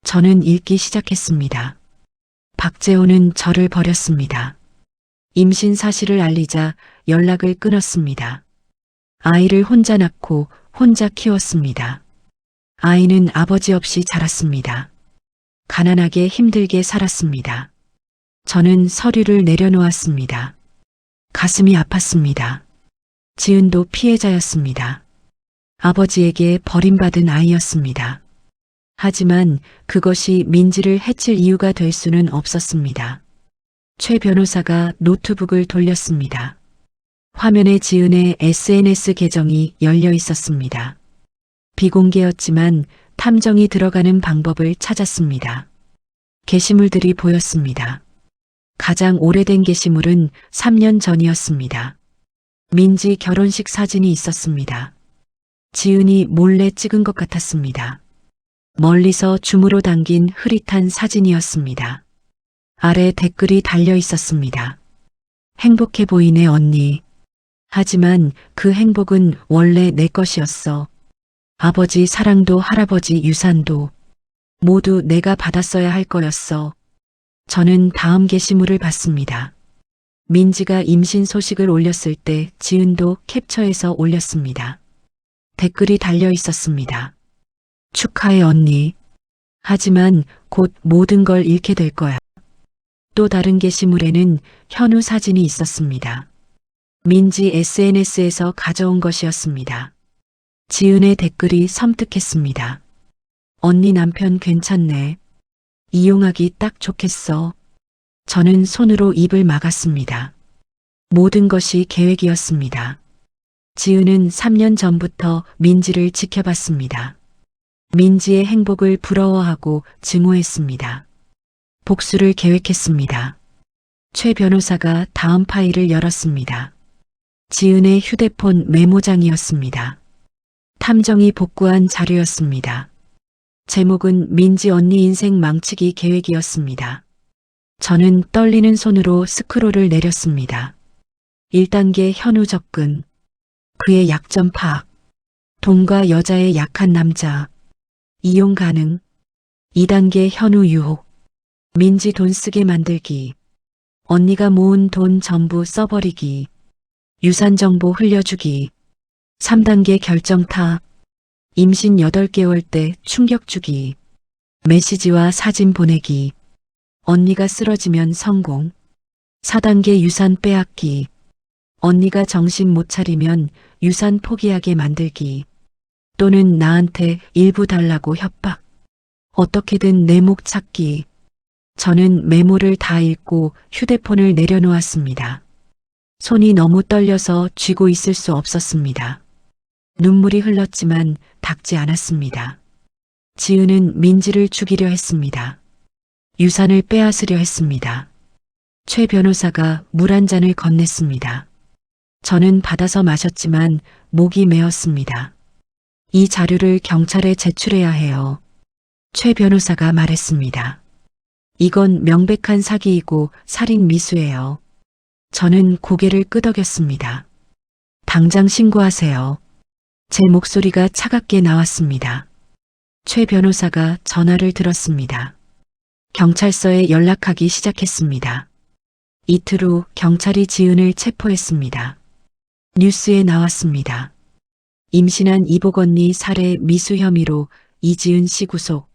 저는 읽기 시작했습니다. 박재호는 저를 버렸습니다. 임신 사실을 알리자 연락을 끊었습니다. 아이를 혼자 낳고 혼자 키웠습니다. 아이는 아버지 없이 자랐습니다. 가난하게 힘들게 살았습니다. 저는 서류를 내려놓았습니다. 가슴이 아팠습니다. 지은도 피해자였습니다. 아버지에게 버림받은 아이였습니다. 하지만 그것이 민지를 해칠 이유가 될 수는 없었습니다. 최 변호사가 노트북을 돌렸습니다. 화면에 지은의 SNS 계정이 열려 있었습니다. 비공개였지만 탐정이 들어가는 방법을 찾았습니다. 게시물들이 보였습니다. 가장 오래된 게시물은 3년 전이었습니다. 민지 결혼식 사진이 있었습니다. 지은이 몰래 찍은 것 같았습니다. 멀리서 줌으로 당긴 흐릿한 사진이었습니다. 아래 댓글이 달려 있었습니다. 행복해 보이네 언니. 하지만 그 행복은 원래 내 것이었어. 아버지 사랑도 할아버지 유산도 모두 내가 받았어야 할 거였어. 저는 다음 게시물을 봤습니다. 민지가 임신 소식을 올렸을 때 지은도 캡처해서 올렸습니다. 댓글이 달려 있었습니다. 축하해 언니. 하지만 곧 모든 걸 잃게 될 거야. 또 다른 게시물에는 현우 사진이 있었습니다. 민지 SNS에서 가져온 것이었습니다. 지은의 댓글이 섬뜩했습니다. 언니 남편 괜찮네. 이용하기 딱 좋겠어. 저는 손으로 입을 막았습니다. 모든 것이 계획이었습니다. 지은은 3년 전부터 민지를 지켜봤습니다. 민지의 행복을 부러워하고 증오했습니다. 복수를 계획했습니다. 최 변호사가 다음 파일을 열었습니다. 지은의 휴대폰 메모장이었습니다. 탐정이 복구한 자료였습니다. 제목은 민지 언니 인생 망치기 계획이었습니다. 저는 떨리는 손으로 스크롤을 내렸습니다. 1단계 현우 접근. 그의 약점 파악. 돈과 여자의 약한 남자. 이용 가능. 2단계 현우 유혹. 민지 돈 쓰게 만들기. 언니가 모은 돈 전부 써버리기. 유산 정보 흘려주기. 3단계 결정 타압. 임신 8개월 때 충격 주기. 메시지와 사진 보내기. 언니가 쓰러지면 성공. 4단계 유산 빼앗기. 언니가 정신 못 차리면 유산 포기하게 만들기. 또는 나한테 일부 달라고 협박. 어떻게든 내 목 찾기. 저는 메모를 다 읽고 휴대폰을 내려놓았습니다. 손이 너무 떨려서 쥐고 있을 수 없었습니다. 눈물이 흘렀지만 닦지 않았습니다. 지은은 민지를 죽이려 했습니다. 유산을 빼앗으려 했습니다. 최 변호사가 물 한 잔을 건넸습니다. 저는 받아서 마셨지만 목이 메었습니다. 이 자료를 경찰에 제출해야 해요. 최 변호사가 말했습니다. 이건 명백한 사기이고 살인 미수예요. 저는 고개를 끄덕였습니다. 당장 신고하세요. 제 목소리가 차갑게 나왔습니다. 최 변호사가 전화를 들었습니다. 경찰서에 연락하기 시작했습니다. 이틀 후 경찰이 지은을 체포했습니다. 뉴스에 나왔습니다. 임신한 이복 언니 살해 미수 혐의로 이지은 씨 구속.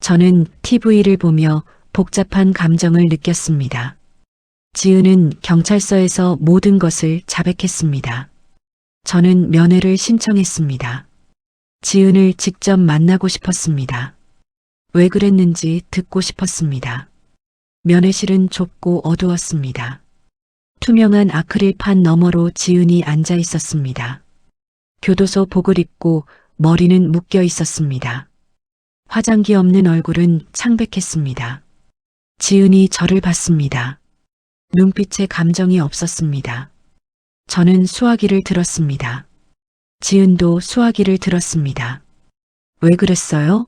저는 TV를 보며 복잡한 감정을 느꼈습니다. 지은은 경찰서에서 모든 것을 자백했습니다. 저는 면회를 신청했습니다. 지은을 직접 만나고 싶었습니다. 왜 그랬는지 듣고 싶었습니다. 면회실은 좁고 어두웠습니다. 투명한 아크릴판 너머로 지은이 앉아 있었습니다. 교도소 복을 입고 머리는 묶여 있었습니다. 화장기 없는 얼굴은 창백했습니다. 지은이 저를 봤습니다. 눈빛에 감정이 없었습니다. 저는 수화기를 들었습니다. 지은도 수화기를 들었습니다. 왜 그랬어요?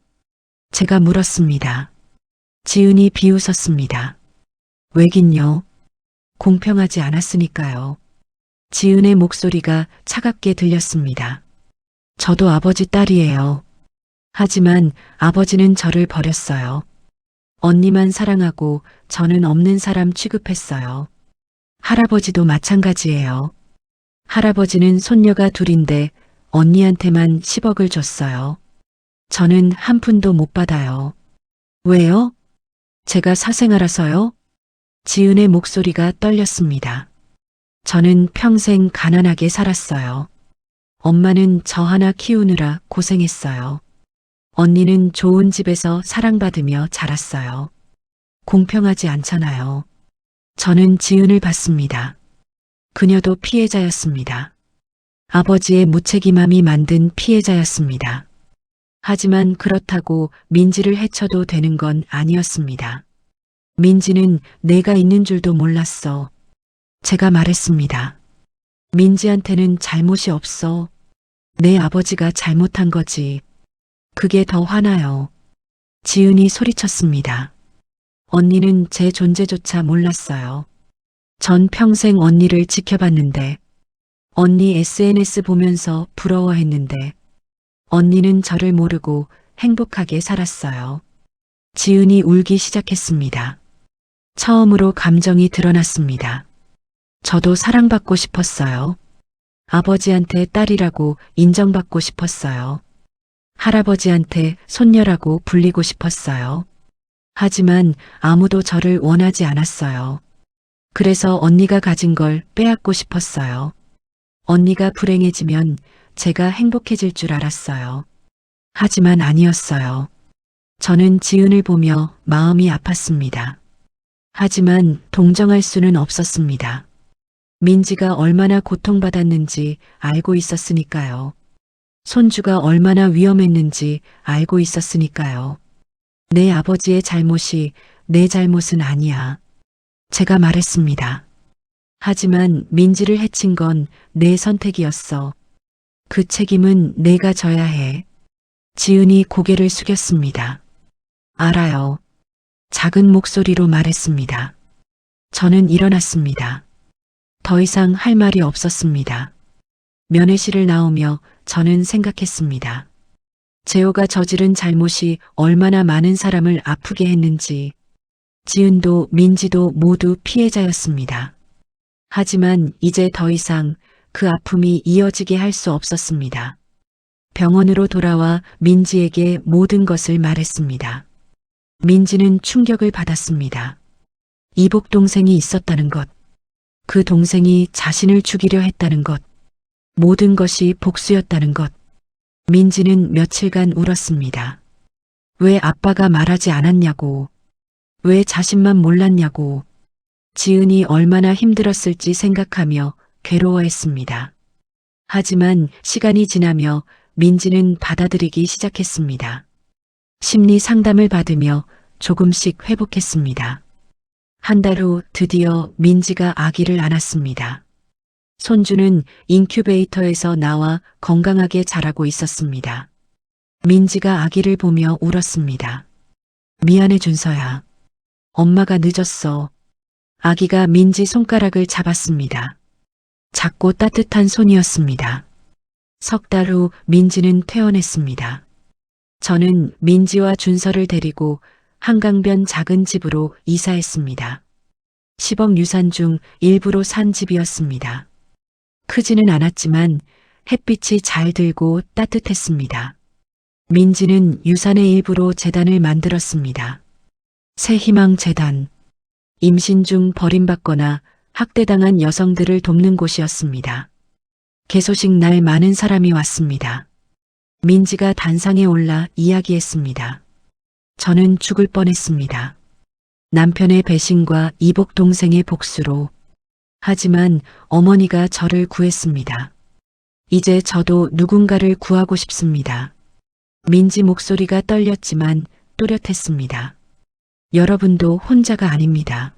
제가 물었습니다. 지은이 비웃었습니다. 왜긴요? 공평하지 않았으니까요. 지은의 목소리가 차갑게 들렸습니다. 저도 아버지 딸이에요. 하지만 아버지는 저를 버렸어요. 언니만 사랑하고 저는 없는 사람 취급했어요. 할아버지도 마찬가지예요. 할아버지는 손녀가 둘인데 언니한테만 10억을 줬어요. 저는 한 푼도 못 받아요. 왜요? 제가 사생아라서요? 지은의 목소리가 떨렸습니다. 저는 평생 가난하게 살았어요. 엄마는 저 하나 키우느라 고생했어요. 언니는 좋은 집에서 사랑받으며 자랐어요. 공평하지 않잖아요. 저는 지은을 봤습니다. 그녀도 피해자였습니다. 아버지의 무책임함이 만든 피해자였습니다. 하지만 그렇다고 민지를 해쳐도 되는 건 아니었습니다. 민지는 내가 있는 줄도 몰랐어. 제가 말했습니다. 민지한테는 잘못이 없어. 내 아버지가 잘못한 거지. 그게 더 화나요. 지은이 소리쳤습니다. 언니는 제 존재조차 몰랐어요. 전 평생 언니를 지켜봤는데, 언니 SNS 보면서 부러워했는데, 언니는 저를 모르고 행복하게 살았어요. 지은이 울기 시작했습니다. 처음으로 감정이 드러났습니다. 저도 사랑받고 싶었어요. 아버지한테 딸이라고 인정받고 싶었어요. 할아버지한테 손녀라고 불리고 싶었어요. 하지만 아무도 저를 원하지 않았어요. 그래서 언니가 가진 걸 빼앗고 싶었어요. 언니가 불행해지면 제가 행복해질 줄 알았어요. 하지만 아니었어요. 저는 지은을 보며 마음이 아팠습니다. 하지만 동정할 수는 없었습니다. 민지가 얼마나 고통받았는지 알고 있었으니까요. 손주가 얼마나 위험했는지 알고 있었으니까요. 내 아버지의 잘못이 내 잘못은 아니야. 제가 말했습니다. 하지만 민지를 해친 건 내 선택이었어. 그 책임은 내가 져야 해. 지은이 고개를 숙였습니다. 알아요. 작은 목소리로 말했습니다. 저는 일어났습니다. 더 이상 할 말이 없었습니다. 면회실을 나오며 저는 생각했습니다. 재호가 저지른 잘못이 얼마나 많은 사람을 아프게 했는지. 지은도 민지도 모두 피해자였습니다. 하지만 이제 더 이상 그 아픔이 이어지게 할 수 없었습니다. 병원으로 돌아와 민지에게 모든 것을 말했습니다. 민지는 충격을 받았습니다. 이복 동생이 있었다는 것, 그 동생이 자신을 죽이려 했다는 것, 모든 것이 복수였다는 것. 민지는 며칠간 울었습니다. 왜 아빠가 말하지 않았냐고, 왜 자신만 몰랐냐고. 지은이 얼마나 힘들었을지 생각하며 괴로워했습니다. 하지만 시간이 지나며 민지는 받아들이기 시작했습니다. 심리 상담을 받으며 조금씩 회복했습니다. 한 달 후 드디어 민지가 아기를 안았습니다. 손주는 인큐베이터에서 나와 건강하게 자라고 있었습니다. 민지가 아기를 보며 울었습니다. 미안해 준서야. 엄마가 늦었어. 아기가 민지 손가락을 잡았습니다. 작고 따뜻한 손이었습니다. 석 달 후 민지는 퇴원했습니다. 저는 민지와 준서를 데리고 한강변 작은 집으로 이사했습니다. 10억 유산 중 일부로 산 집이었습니다. 크지는 않았지만 햇빛이 잘 들고 따뜻했습니다. 민지는 유산의 일부로 재단을 만들었습니다. 새희망 재단. 임신 중 버림받거나 학대당한 여성들을 돕는 곳이었습니다. 개소식 날 많은 사람이 왔습니다. 민지가 단상에 올라 이야기했습니다. 저는 죽을 뻔했습니다. 남편의 배신과 이복 동생의 복수로. 하지만 어머니가 저를 구했습니다. 이제 저도 누군가를 구하고 싶습니다. 민지 목소리가 떨렸지만 또렷했습니다. 여러분도 혼자가 아닙니다.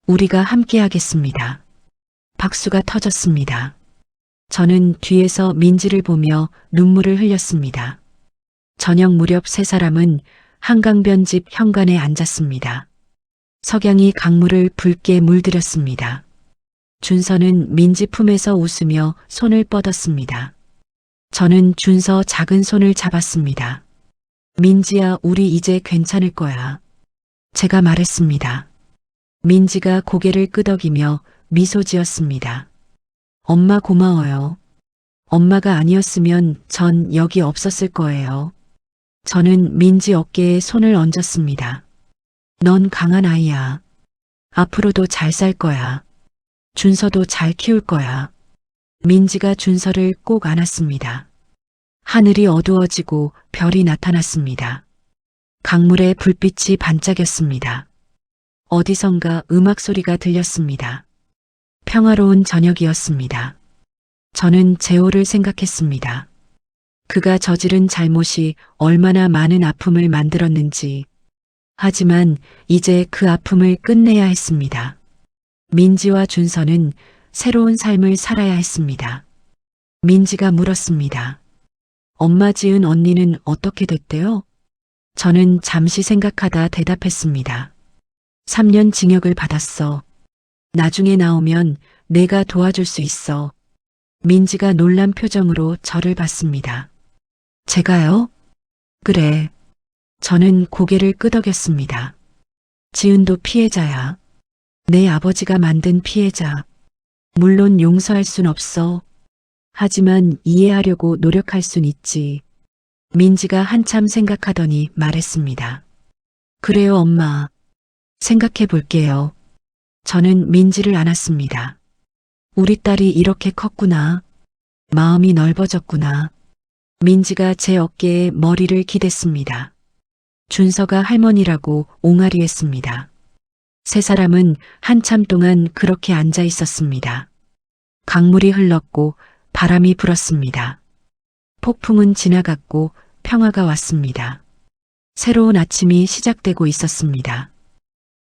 우리가 함께 하겠습니다. 박수가 터졌습니다. 저는 뒤에서 민지를 보며 눈물을 흘렸습니다. 저녁 무렵 세 사람은 한강변 집 현관에 앉았습니다. 석양이 강물을 붉게 물들였습니다. 준서는 민지 품에서 웃으며 손을 뻗었습니다. 저는 준서 작은 손을 잡았습니다. 민지야, 우리 이제 괜찮을 거야. 제가 말했습니다. 민지가 고개를 끄덕이며 미소 지었습니다. 엄마 고마워요. 엄마가 아니었으면 전 여기 없었을 거예요. 저는 민지 어깨에 손을 얹었습니다. 넌 강한 아이야. 앞으로도 잘 살 거야. 준서도 잘 키울 거야. 민지가 준서를 꼭 안았습니다. 하늘이 어두워지고 별이 나타났습니다. 강물에 불빛이 반짝였습니다. 어디선가 음악 소리가 들렸습니다. 평화로운 저녁이었습니다. 저는 재호를 생각했습니다. 그가 저지른 잘못이 얼마나 많은 아픔을 만들었는지. 하지만 이제 그 아픔을 끝내야 했습니다. 민지와 준서는 새로운 삶을 살아야 했습니다. 민지가 물었습니다. 엄마 지은 언니는 어떻게 됐대요? 저는 잠시 생각하다 대답했습니다. 3년 징역을 받았어. 나중에 나오면 내가 도와줄 수 있어. 민지가 놀란 표정으로 저를 봤습니다. 제가요? 그래. 저는 고개를 끄덕였습니다. 지은도 피해자야. 내 아버지가 만든 피해자. 물론 용서할 순 없어. 하지만 이해하려고 노력할 순 있지. 민지가 한참 생각하더니 말했습니다. 그래요, 엄마. 생각해 볼게요. 저는 민지를 안았습니다. 우리 딸이 이렇게 컸구나. 마음이 넓어졌구나. 민지가 제 어깨에 머리를 기댔습니다. 준서가 할머니라고 옹알이했습니다. 세 사람은 한참 동안 그렇게 앉아 있었습니다. 강물이 흘렀고 바람이 불었습니다. 폭풍은 지나갔고 평화가 왔습니다. 새로운 아침이 시작되고 있었습니다.